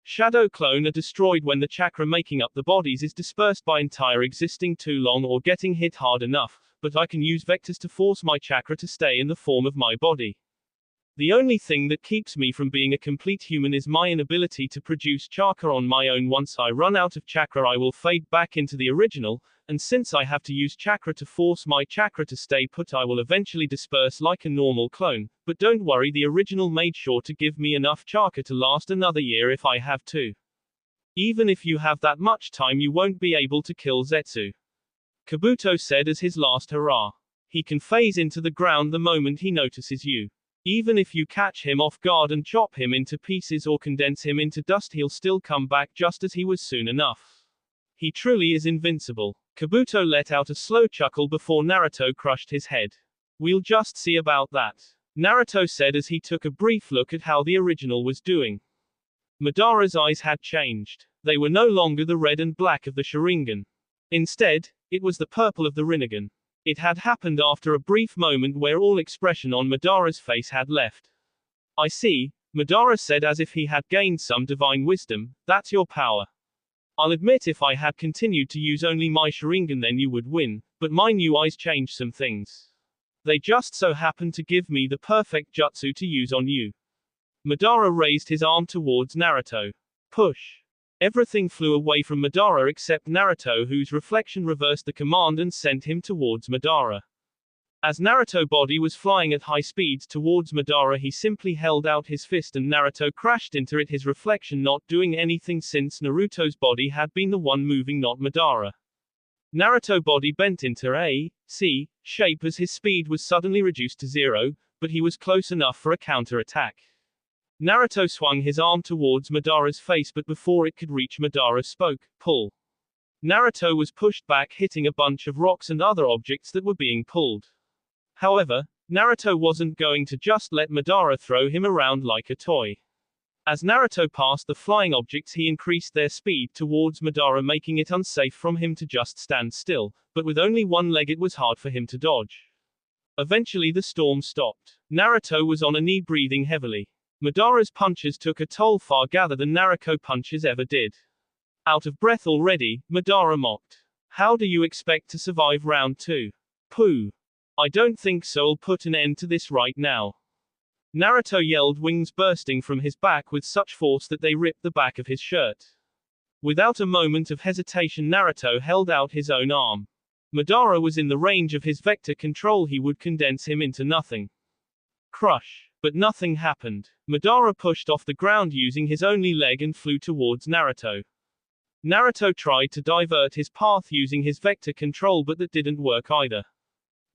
[SPEAKER 1] Shadow clone are destroyed when the chakra making up the bodies is dispersed by entire existing too long or getting hit hard enough, but I can use vectors to force my chakra to stay in the form of my body. The only thing that keeps me from being a complete human is my inability to produce chakra on my own. Once I run out of chakra, I will fade back into the original, and since I have to use chakra to force my chakra to stay put, I will eventually disperse like a normal clone. But don't worry, the original made sure to give me enough chakra to last another year if I have to. Even if you have that much time, you won't be able to kill Zetsu. Kabuto said as his last hurrah. He can phase into the ground the moment he notices you. Even if you catch him off guard and chop him into pieces or condense him into dust, he'll still come back just as he was soon enough. He truly is invincible. Kabuto let out a slow chuckle before Naruto crushed his head. We'll just see about that, Naruto said as he took a brief look at how the original was doing. Madara's eyes had changed. They were no longer the red and black of the Sharingan. Instead, it was the purple of the Rinnegan. It had happened after a brief moment where all expression on Madara's face had left. I see, Madara said as if he had gained some divine wisdom. That's your power. I'll admit if I had continued to use only my Sharingan then you would win, but my new eyes changed some things. They just so happened to give me the perfect jutsu to use on you. Madara raised his arm towards Naruto. Push. Everything flew away from Madara except Naruto, whose reflection reversed the command and sent him towards Madara. As Naruto's body was flying at high speeds towards Madara, he simply held out his fist and Naruto crashed into it, his reflection not doing anything since Naruto's body had been the one moving, not Madara. Naruto's body bent into a C shape as his speed was suddenly reduced to 0, but he was close enough for a counter-attack. Naruto swung his arm towards Madara's face, but before it could reach Madara spoke, pull. Naruto was pushed back, hitting a bunch of rocks and other objects that were being pulled. However, Naruto wasn't going to just let Madara throw him around like a toy. As Naruto passed the flying objects, he increased their speed towards Madara, making it unsafe from him to just stand still, but with only one leg it was hard for him to dodge. Eventually the storm stopped. Naruto was on a knee, breathing heavily. Madara's punches took a toll far greater than Naruto's punches ever did. Out of breath already, Madara mocked. How do you expect to survive round 2? Pooh. I don't think so, I'll put an end to this right now. Naruto yelled, wings bursting from his back with such force that they ripped the back of his shirt. Without a moment of hesitation, Naruto held out his own arm. Madara was in the range of his vector control, he would condense him into nothing. Crush. But nothing happened. Madara pushed off the ground using his only leg and flew towards Naruto. Naruto tried to divert his path using his vector control, but that didn't work either.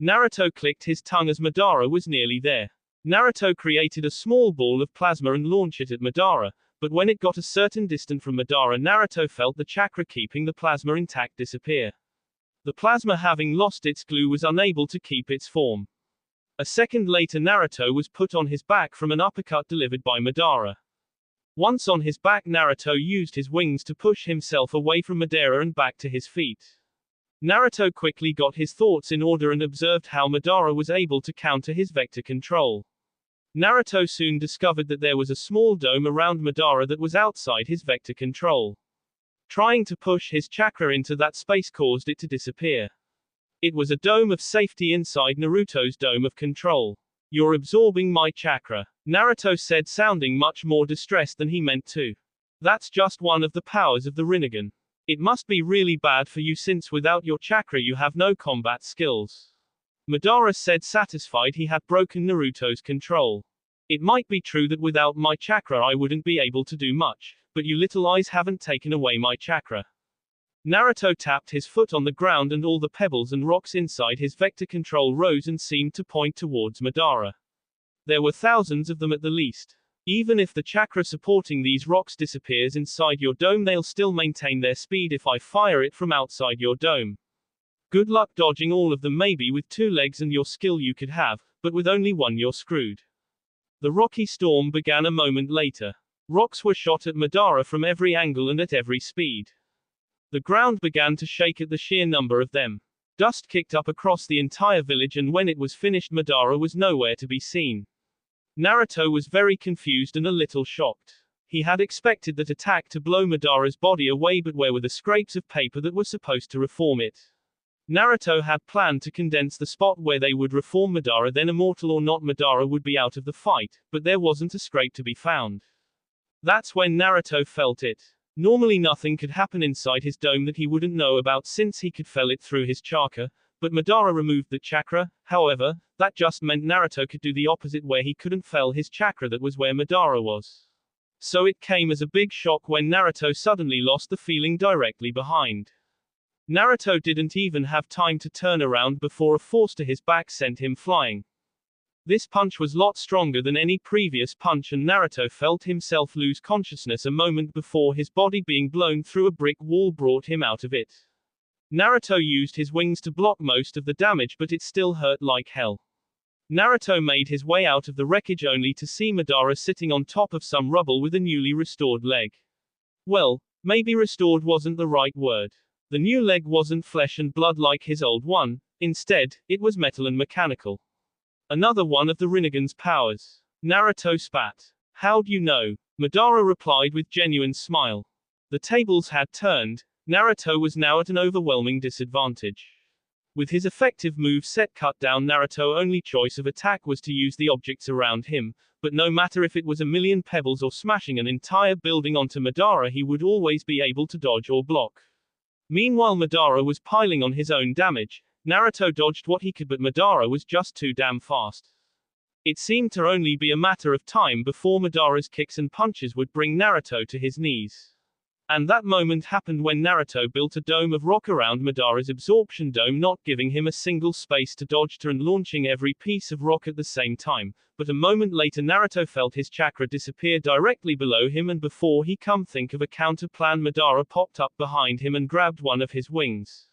[SPEAKER 1] Naruto clicked his tongue as Madara was nearly there. Naruto created a small ball of plasma and launched it at Madara, but when it got a certain distance from Madara, Naruto felt the chakra keeping the plasma intact disappear. The plasma, having lost its glue, was unable to keep its form. A second later, Naruto was put on his back from an uppercut delivered by Madara. Once on his back, Naruto used his wings to push himself away from Madara and back to his feet. Naruto quickly got his thoughts in order and observed how Madara was able to counter his vector control. Naruto soon discovered that there was a small dome around Madara that was outside his vector control. Trying to push his chakra into that space caused it to disappear. It was a dome of safety inside Naruto's dome of control. You're absorbing my chakra, Naruto said, sounding much more distressed than he meant to. That's just one of the powers of the Rinnegan. It must be really bad for you since without your chakra you have no combat skills. Madara said, satisfied he had broken Naruto's control. It might be true that without my chakra I wouldn't be able to do much, but you little eyes haven't taken away my chakra. Naruto tapped his foot on the ground and all the pebbles and rocks inside his vector control rose and seemed to point towards Madara. There were thousands of them at the least. Even if the chakra supporting these rocks disappears inside your dome, they'll still maintain their speed if I fire it from outside your dome. Good luck dodging all of them. Maybe with 2 legs and your skill you could have, but with only 1 you're screwed. The rocky storm began a moment later. Rocks were shot at Madara from every angle and at every speed. The ground began to shake at the sheer number of them. Dust kicked up across the entire village, and when it was finished, Madara was nowhere to be seen. Naruto was very confused and a little shocked. He had expected that attack to blow Madara's body away, but where were the scraps of paper that were supposed to reform it? Naruto had planned to condense the spot where they would reform Madara, then immortal or not, Madara would be out of the fight, but there wasn't a scrape to be found. That's when Naruto felt it. Normally nothing could happen inside his dome that he wouldn't know about since he could feel it through his chakra, but Madara removed the chakra. However, that just meant Naruto could do the opposite, where he couldn't feel his chakra. That was where Madara was. So it came as a big shock when Naruto suddenly lost the feeling directly behind. Naruto didn't even have time to turn around before a force to his back sent him flying. This punch was a lot stronger than any previous punch, and Naruto felt himself lose consciousness a moment before his body being blown through a brick wall brought him out of it. Naruto used his wings to block most of the damage, but it still hurt like hell. Naruto made his way out of the wreckage only to see Madara sitting on top of some rubble with a newly restored leg. Well, maybe restored wasn't the right word. The new leg wasn't flesh and blood like his old one. Instead, it was metal and mechanical. Another one of the Rinnegan's powers. Naruto spat. How'd you know? Madara replied with genuine smile. The tables had turned. Naruto was now at an overwhelming disadvantage. With his effective move set cut down, Naruto's only choice of attack was to use the objects around him, but no matter if it was a million pebbles or smashing an entire building onto Madara, he would always be able to dodge or block. Meanwhile, Madara was piling on his own damage. Naruto dodged what he could, but Madara was just too damn fast. It seemed to only be a matter of time before Madara's kicks and punches would bring Naruto to his knees. And that moment happened when Naruto built a dome of rock around Madara's absorption dome, not giving him a single space to dodge to and launching every piece of rock at the same time. But a moment later, Naruto felt his chakra disappear directly below him, and before he come think of a counter plan, Madara popped up behind him and grabbed one of his wings.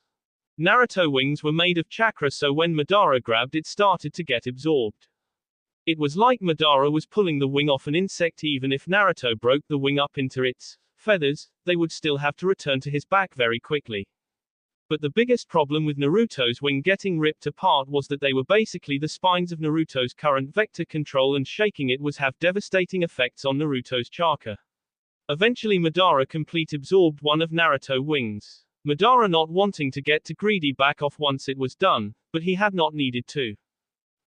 [SPEAKER 1] Naruto wings were made of chakra, so when Madara grabbed it started to get absorbed. It was like Madara was pulling the wing off an insect. Even if Naruto broke the wing up into its feathers, they would still have to return to his back very quickly. But the biggest problem with Naruto's wing getting ripped apart was that they were basically the spines of Naruto's current vector control, and shaking it was have devastating effects on Naruto's chakra. Eventually Madara complete absorbed one of Naruto's wings. Madara, not wanting to get too greedy, back off once it was done, but he had not needed to.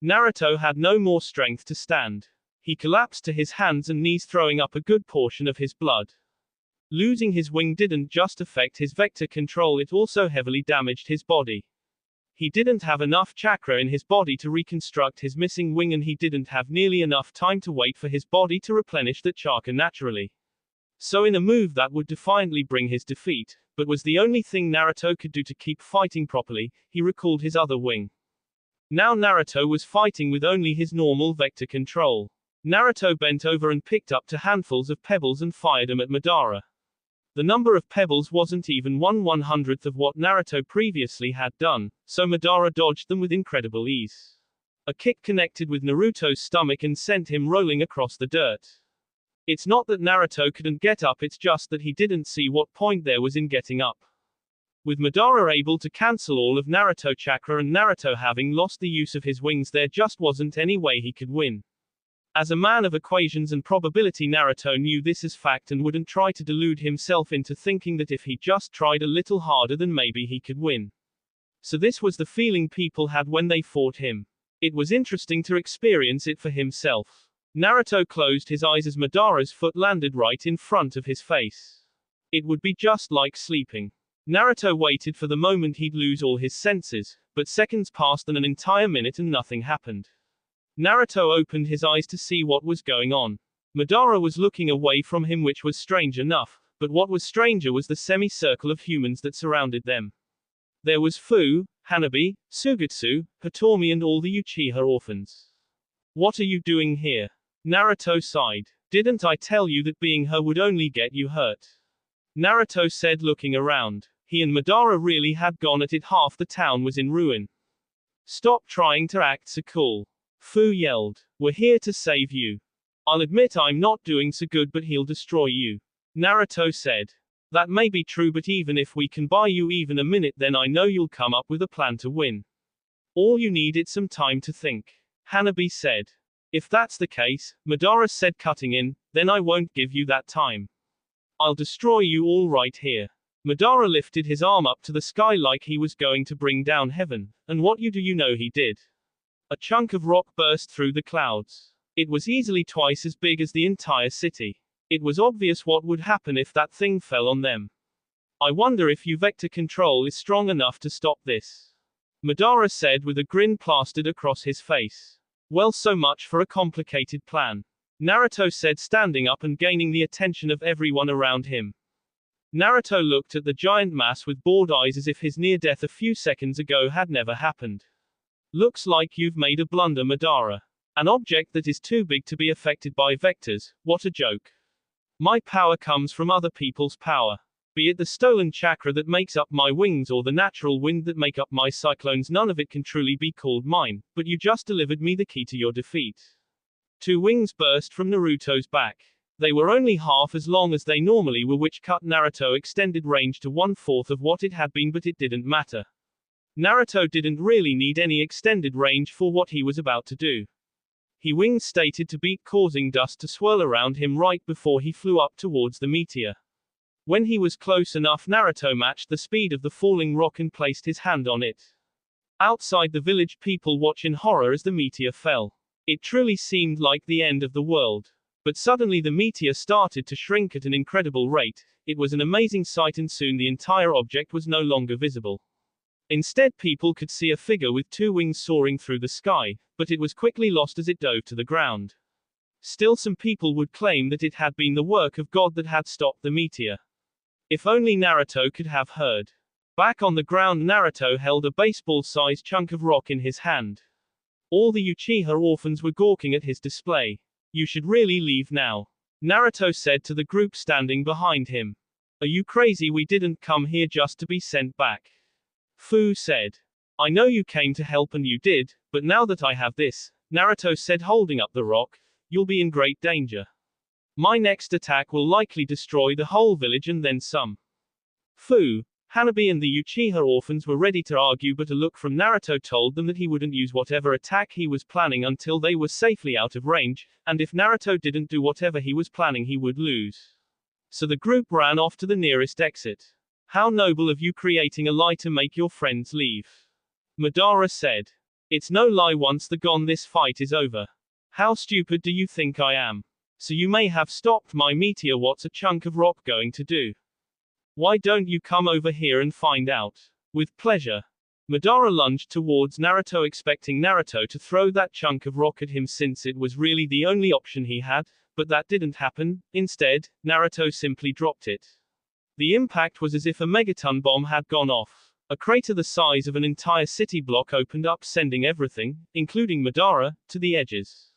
[SPEAKER 1] Naruto had no more strength to stand. He collapsed to his hands and knees, throwing up a good portion of his blood. Losing his wing didn't just affect his vector control, it also heavily damaged his body. He didn't have enough chakra in his body to reconstruct his missing wing, and he didn't have nearly enough time to wait for his body to replenish that chakra naturally. So in a move that would defiantly bring his defeat, but was the only thing Naruto could do to keep fighting properly, he recalled his other wing. Now Naruto was fighting with only his normal vector control. Naruto bent over and picked up 2 handfuls of pebbles and fired them at Madara. The number of pebbles wasn't even 1/100th of what Naruto previously had done, so Madara dodged them with incredible ease. A kick connected with Naruto's stomach and sent him rolling across the dirt. It's not that Naruto couldn't get up, it's just that he didn't see what point there was in getting up. With Madara able to cancel all of Naruto chakra and Naruto having lost the use of his wings, there just wasn't any way he could win. As a man of equations and probability, Naruto knew this as fact and wouldn't try to delude himself into thinking that if he just tried a little harder then maybe he could win. So this was the feeling people had when they fought him. It was interesting to experience it for himself. Naruto closed his eyes as Madara's foot landed right in front of his face. It would be just like sleeping. Naruto waited for the moment he'd lose all his senses, but seconds passed and an entire minute and nothing happened. Naruto opened his eyes to see what was going on. Madara was looking away from him, which was strange enough, But what was stranger was the semicircle of humans that surrounded them. There was Fu, Hanabi, Sugetsu, Hitomi and all the Uchiha orphans. What are you doing here? Naruto sighed. Didn't I tell you that being her would only get you hurt? Naruto said, looking around. He and Madara really had gone at it. Half the town was in ruin. Stop trying to act so cool. Fu yelled. We're here to save you. I'll admit I'm not doing so good, but he'll destroy you. Naruto said. That may be true, but even if we can buy you even a minute, then I know you'll come up with a plan to win. All you need is some time to think. Hanabi said. If that's the case, Madara said, cutting in, then I won't give you that time. I'll destroy you all right here. Madara lifted his arm up to the sky like he was going to bring down heaven, and what do you know he did? A chunk of rock burst through the clouds. It was easily twice as big as the entire city. It was obvious what would happen if that thing fell on them. I wonder if vector control is strong enough to stop this. Madara said with a grin plastered across his face. Well, so much for a complicated plan. Naruto said, standing up and gaining the attention of everyone around him. Naruto looked at the giant mass with bored eyes as if his near-death a few seconds ago had never happened. Looks like you've made a blunder, Madara. An object that is too big to be affected by vectors, what a joke. My power comes from other people's power. Be it the stolen chakra that makes up my wings or the natural wind that make up my cyclones, none of it can truly be called mine, but you just delivered me the key to your defeat. Two wings burst from Naruto's back. They were only half as long as they normally were, which cut Naruto extended range to 1/4 of what it had been, but it didn't matter. Naruto didn't really need any extended range for what he was about to do. His wings stated to beat, causing dust to swirl around him right before he flew up towards the meteor. When he was close enough, Naruto matched the speed of the falling rock and placed his hand on it. Outside the village, people watched in horror as the meteor fell. It truly seemed like the end of the world. But suddenly the meteor started to shrink at an incredible rate. It was an amazing sight, and soon the entire object was no longer visible. Instead, people could see a figure with two wings soaring through the sky, but it was quickly lost as it dove to the ground. Still, some people would claim that it had been the work of God that had stopped the meteor. If only Naruto could have heard. Back on the ground, Naruto held a baseball-sized chunk of rock in his hand. All the Uchiha orphans were gawking at his display. You should really leave now. Naruto said to the group standing behind him. Are you crazy? We didn't come here just to be sent back. Fu said. I know you came to help and you did, but now that I have this, Naruto said, holding up the rock, you'll be in great danger. My next attack will likely destroy the whole village and then some. Fu, Hanabi and the Uchiha orphans were ready to argue, but a look from Naruto told them that he wouldn't use whatever attack he was planning until they were safely out of range, and if Naruto didn't do whatever he was planning, he would lose. So the group ran off to the nearest exit. How noble of you, creating a lie to make your friends leave. Madara said. It's no lie. Once they're gone, this fight is over. How stupid do you think I am? So you may have stopped my meteor. What's a chunk of rock going to do? Why don't you come over here and find out? With pleasure. Madara lunged towards Naruto, expecting Naruto to throw that chunk of rock at him since it was really the only option he had, but that didn't happen. Instead, Naruto simply dropped it. The impact was as if a megaton bomb had gone off. A crater the size of an entire city block opened up, sending everything, including Madara, to the edges.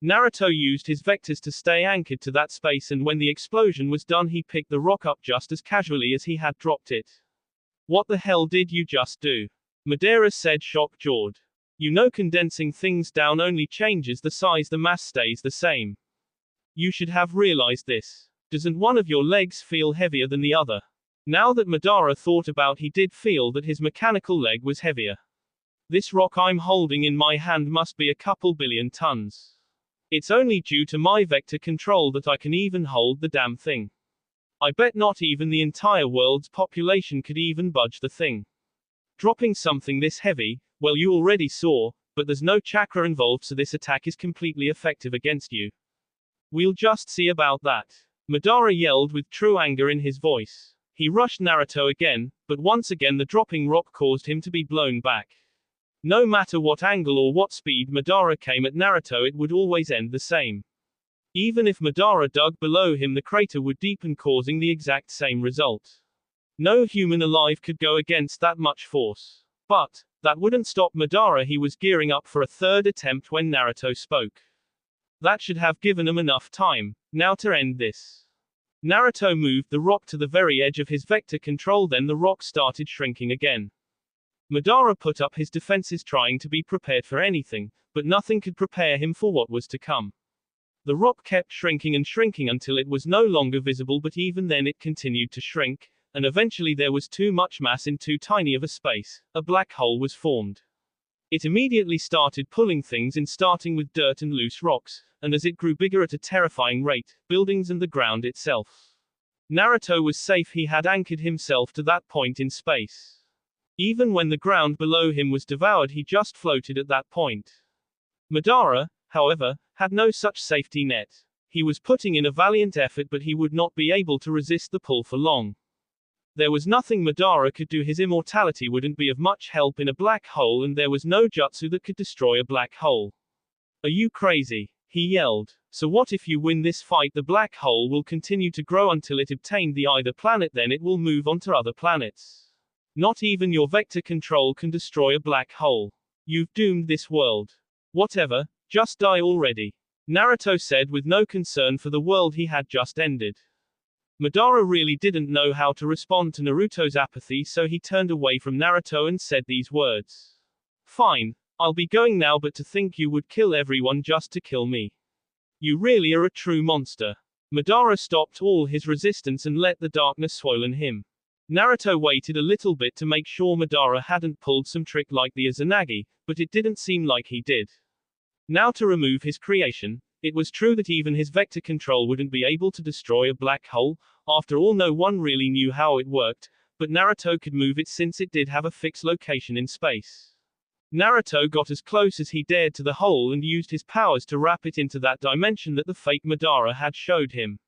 [SPEAKER 1] Naruto used his vectors to stay anchored to that space, and when the explosion was done, he picked the rock up just as casually as he had dropped it. What the hell did you just do? Madara said, shock-jawed. You know, condensing things down only changes the size, the mass stays the same. You should have realized this. Doesn't one of your legs feel heavier than the other? Now that Madara thought about, he did feel that his mechanical leg was heavier. This rock I'm holding in my hand must be a couple billion tons. It's only due to my vector control that I can even hold the damn thing. I bet not even the entire world's population could even budge the thing. Dropping something this heavy, well, you already saw, but there's no chakra involved, so this attack is completely effective against you. We'll just see about that. Madara yelled with true anger in his voice. He rushed Naruto again, but once again the dropping rock caused him to be blown back. No matter what angle or what speed Madara came at Naruto, it would always end the same. Even if Madara dug below him, the crater would deepen, causing the exact same result. No human alive could go against that much force. But that wouldn't stop Madara. He was gearing up for a third attempt when Naruto spoke. That should have given him enough time. Now to end this. Naruto moved the rock to the very edge of his vector control, then the rock started shrinking again. Madara put up his defenses, trying to be prepared for anything, but nothing could prepare him for what was to come. The rock kept shrinking and shrinking until it was no longer visible, but even then it continued to shrink, and eventually there was too much mass in too tiny of a space. A black hole was formed. It immediately started pulling things in, starting with dirt and loose rocks, and as it grew bigger at a terrifying rate, buildings and the ground itself. Naruto was safe. He had anchored himself to that point in space. Even when the ground below him was devoured, he just floated at that point. Madara, however, had no such safety net. He was putting in a valiant effort, but he would not be able to resist the pull for long. There was nothing Madara could do. His immortality wouldn't be of much help in a black hole, and there was no jutsu that could destroy a black hole. Are you crazy? He yelled. So what if you win this fight? The black hole will continue to grow until it obtained the either planet, then it will move on to other planets. Not even your vector control can destroy a black hole. You've doomed this world. Whatever, just die already. Naruto said with no concern for the world he had just ended. Madara really didn't know how to respond to Naruto's apathy, so he turned away from Naruto and said these words. Fine, I'll be going now, but to think you would kill everyone just to kill me. You really are a true monster. Madara stopped all his resistance and let the darkness swallow him. Naruto waited a little bit to make sure Madara hadn't pulled some trick like the Izanagi, but it didn't seem like he did. Now to remove his creation. It was true that even his vector control wouldn't be able to destroy a black hole. After all, no one really knew how it worked, but Naruto could move it since it did have a fixed location in space. Naruto got as close as he dared to the hole and used his powers to wrap it into that dimension that the fake Madara had showed him.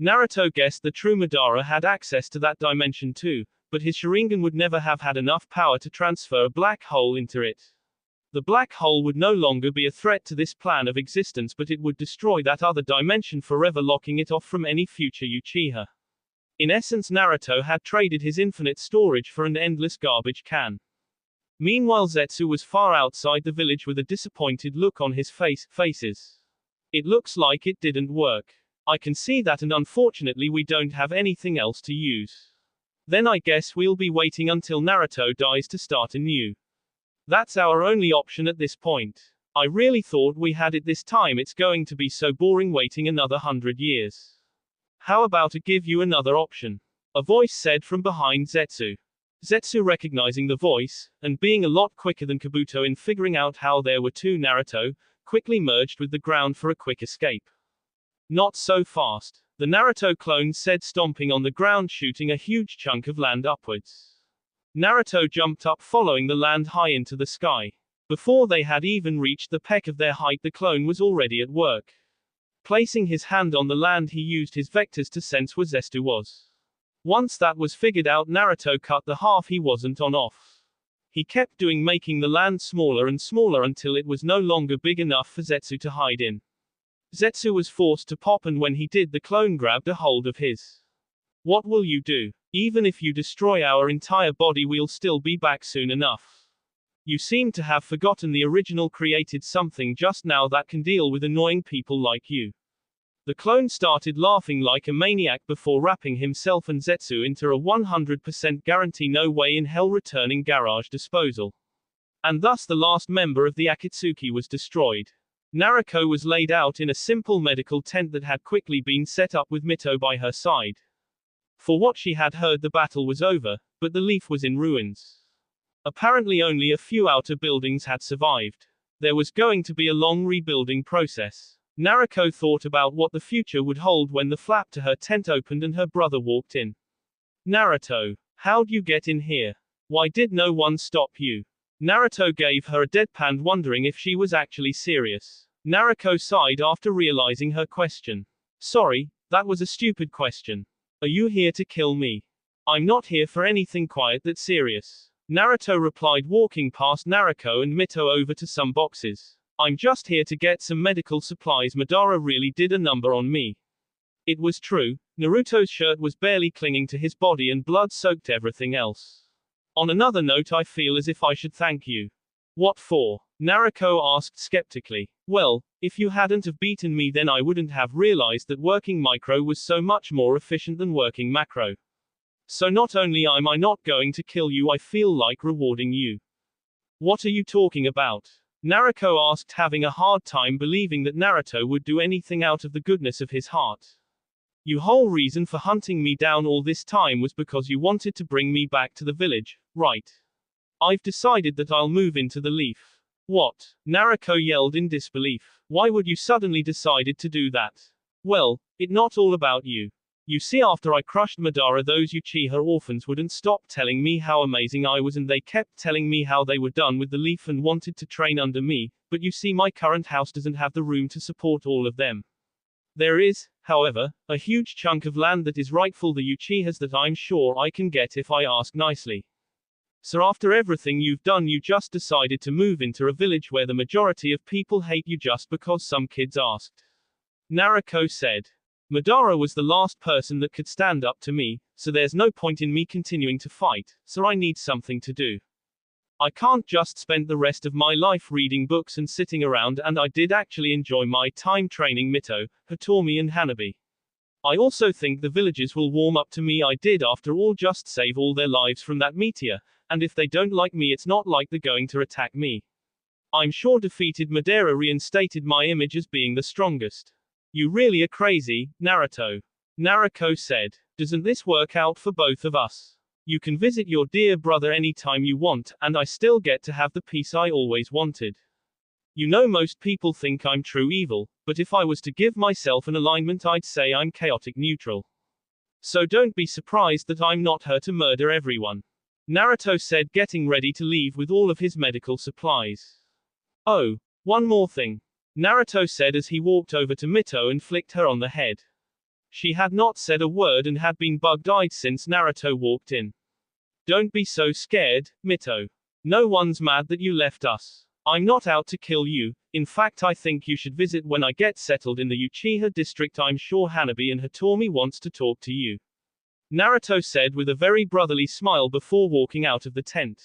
[SPEAKER 1] Naruto guessed the true Madara had access to that dimension too, but his Sharingan would never have had enough power to transfer a black hole into it. The black hole would no longer be a threat to this plan of existence, but it would destroy that other dimension, forever locking it off from any future Uchiha. In essence, Naruto had traded his infinite storage for an endless garbage can. Meanwhile, Zetsu was far outside the village with a disappointed look on his faces. It looks like it didn't work. I can see that, and unfortunately we don't have anything else to use. Then I guess we'll be waiting until Naruto dies to start anew. That's our only option at this point. I really thought we had it this time. It's going to be so boring waiting another 100 years. How about I give you another option? A voice said from behind Zetsu. Zetsu, recognizing the voice, and being a lot quicker than Kabuto in figuring out how there were two Naruto, quickly merged with the ground for a quick escape. Not so fast. The Naruto clone said, stomping on the ground, shooting a huge chunk of land upwards. Naruto jumped up, following the land high into the sky. Before they had even reached the peak of their height, the clone was already at work. Placing his hand on the land, he used his vectors to sense where Zetsu was. Once that was figured out, Naruto cut the half he wasn't on off. He kept doing, making the land smaller and smaller until it was no longer big enough for Zetsu to hide in. Zetsu was forced to pop, and when he did, the clone grabbed a hold of his. What will you do? Even if you destroy our entire body, we'll still be back soon enough. You seem to have forgotten the original created something just now that can deal with annoying people like you. The clone started laughing like a maniac before wrapping himself and Zetsu into a 100% guarantee, no way in hell returning garage disposal. And thus the last member of the Akatsuki was destroyed. Naruto was laid out in a simple medical tent that had quickly been set up with Mito by her side. For what she had heard, the battle was over, but the leaf was in ruins. Apparently only a few outer buildings had survived. There was going to be a long rebuilding process. Naruto thought about what the future would hold when the flap to her tent opened and her brother walked in. Naruto, how'd you get in here? Why did no one stop you? Naruto gave her a deadpan, wondering if she was actually serious. Naruto sighed after realizing her question. Sorry, that was a stupid question. Are you here to kill me? I'm not here for anything quiet that's serious. Naruto replied, walking past Naruto and Mito over to some boxes. I'm just here to get some medical supplies. Madara really did a number on me. It was true, Naruto's shirt was barely clinging to his body and blood soaked everything else. On another note, I feel as if I should thank you. What for? Naruto asked skeptically. Well, if you hadn't have beaten me, then I wouldn't have realized that working micro was so much more efficient than working macro. So not only am I not going to kill you, I feel like rewarding you. What are you talking about? Naruto asked, having a hard time believing that Naruto would do anything out of the goodness of his heart. Your whole reason for hunting me down all this time was because you wanted to bring me back to the village, right? I've decided that I'll move into the leaf. What? Naruto yelled in disbelief. Why would you suddenly decided to do that? Well, it's not all about you. You see, after I crushed Madara, those Uchiha orphans wouldn't stop telling me how amazing I was, and they kept telling me how they were done with the leaf and wanted to train under me, but you see, my current house doesn't have the room to support all of them. There is, however, a huge chunk of land that is rightful the Uchihas that I'm sure I can get if I ask nicely. So after everything you've done, you just decided to move into a village where the majority of people hate you just because some kids asked. Naruto said. Madara was the last person that could stand up to me, so there's no point in me continuing to fight, so I need something to do. I can't just spend the rest of my life reading books and sitting around, and I did actually enjoy my time training Mito, Hitomi and Hanabi. I also think the villagers will warm up to me. I did, after all, just save all their lives from that meteor, and if they don't like me, it's not like they're going to attack me. I'm sure defeated Madara reinstated my image as being the strongest. You really are crazy, Naruto. Naruto said. Doesn't this work out for both of us? You can visit your dear brother anytime you want, and I still get to have the peace I always wanted. You know, most people think I'm true evil, but if I was to give myself an alignment, I'd say I'm chaotic neutral. So don't be surprised that I'm not here to murder everyone. Naruto said, getting ready to leave with all of his medical supplies. Oh, one more thing. Naruto said as he walked over to Mito and flicked her on the head. She had not said a word and had been bug-eyed since Naruto walked in. Don't be so scared, Mito. No one's mad that you left us. I'm not out to kill you. In fact, I think you should visit when I get settled in the Uchiha district. I'm sure Hanabi and Hitomi wants to talk to you. Naruto said with a very brotherly smile before walking out of the tent.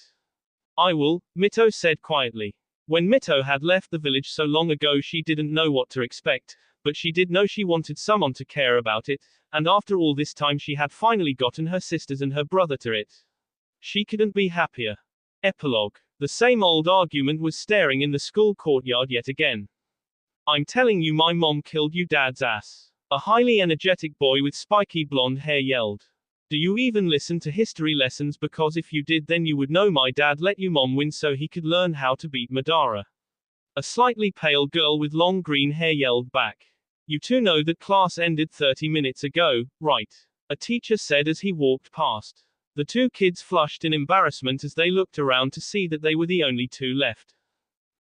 [SPEAKER 1] I will, Mito said quietly. When Mito had left the village so long ago, she didn't know what to expect, but she did know she wanted someone to care about it, and after all this time she had finally gotten her sisters and her brother to it. She couldn't be happier. Epilogue. The same old argument was staring in the school courtyard yet again. I'm telling you, my mom killed you dad's ass. A highly energetic boy with spiky blonde hair yelled. Do you even listen to history lessons? Because if you did, then you would know my dad let you mom win so he could learn how to beat Madara. A slightly pale girl with long green hair yelled back. You two know that class ended 30 minutes ago, right? A teacher said as he walked past. The two kids flushed in embarrassment as they looked around to see that they were the only two left.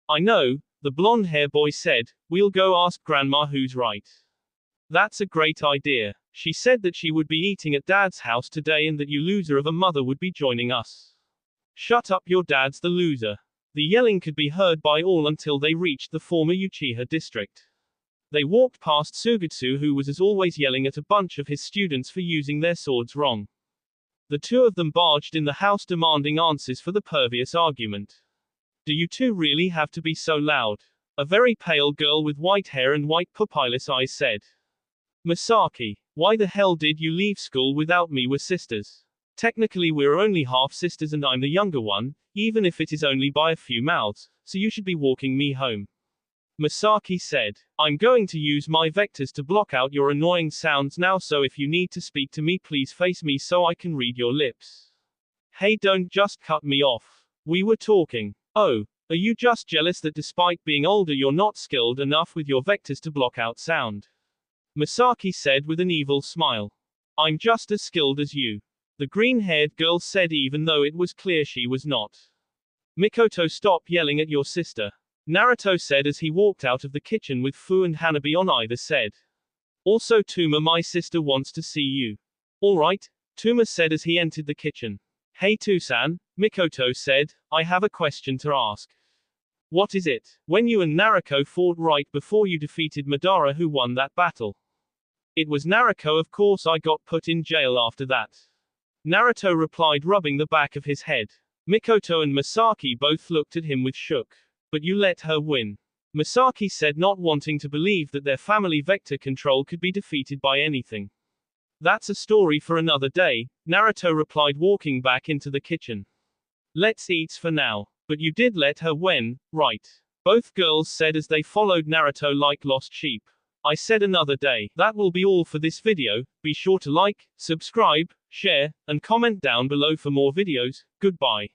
[SPEAKER 1] I know, the blonde hair boy said, we'll go ask grandma who's right. That's a great idea. She said that she would be eating at dad's house today and that you loser of a mother would be joining us. Shut up, your dad's the loser. The yelling could be heard by all until they reached the former Uchiha district. They walked past Sugetsu, who was as always yelling at a bunch of his students for using their swords wrong. The two of them barged in the house demanding answers for the pervious argument. Do you two really have to be so loud? A very pale girl with white hair and white pupilless eyes said. Misaki, why the hell did you leave school without me? We're sisters. Technically we're only half sisters and I'm the younger one, even if it is only by a few mouths, so you should be walking me home. Misaki said. I'm going to use my vectors to block out your annoying sounds now, so if you need to speak to me, please face me so I can read your lips. Hey, don't just cut me off. We were talking. Oh, are you just jealous that despite being older you're not skilled enough with your vectors to block out sound? Misaki said with an evil smile. I'm just as skilled as you. The green-haired girl said, even though it was clear she was not. Mikoto, stop yelling at your sister. Naruto said as he walked out of the kitchen with Fu and Hanabi on either side. Also, Tuma, my sister wants to see you. Alright, Tuma said as he entered the kitchen. Hey Tusan, Mikoto said, I have a question to ask. What is it? When you and Naruto fought right before you defeated Madara, who won that battle? It was Naruto, of course. I got put in jail after that. Naruto replied, rubbing the back of his head. Mikoto and Masaki both looked at him with shook. But you let her win. Masaki said, not wanting to believe that their family vector control could be defeated by anything. That's a story for another day, Naruto replied, walking back into the kitchen. Let's eat for now. But you did let her win, right? Both girls said as they followed Naruto like lost sheep. I said another day. That will be all for this video. Be sure to like, subscribe, share, and comment down below for more videos. Goodbye.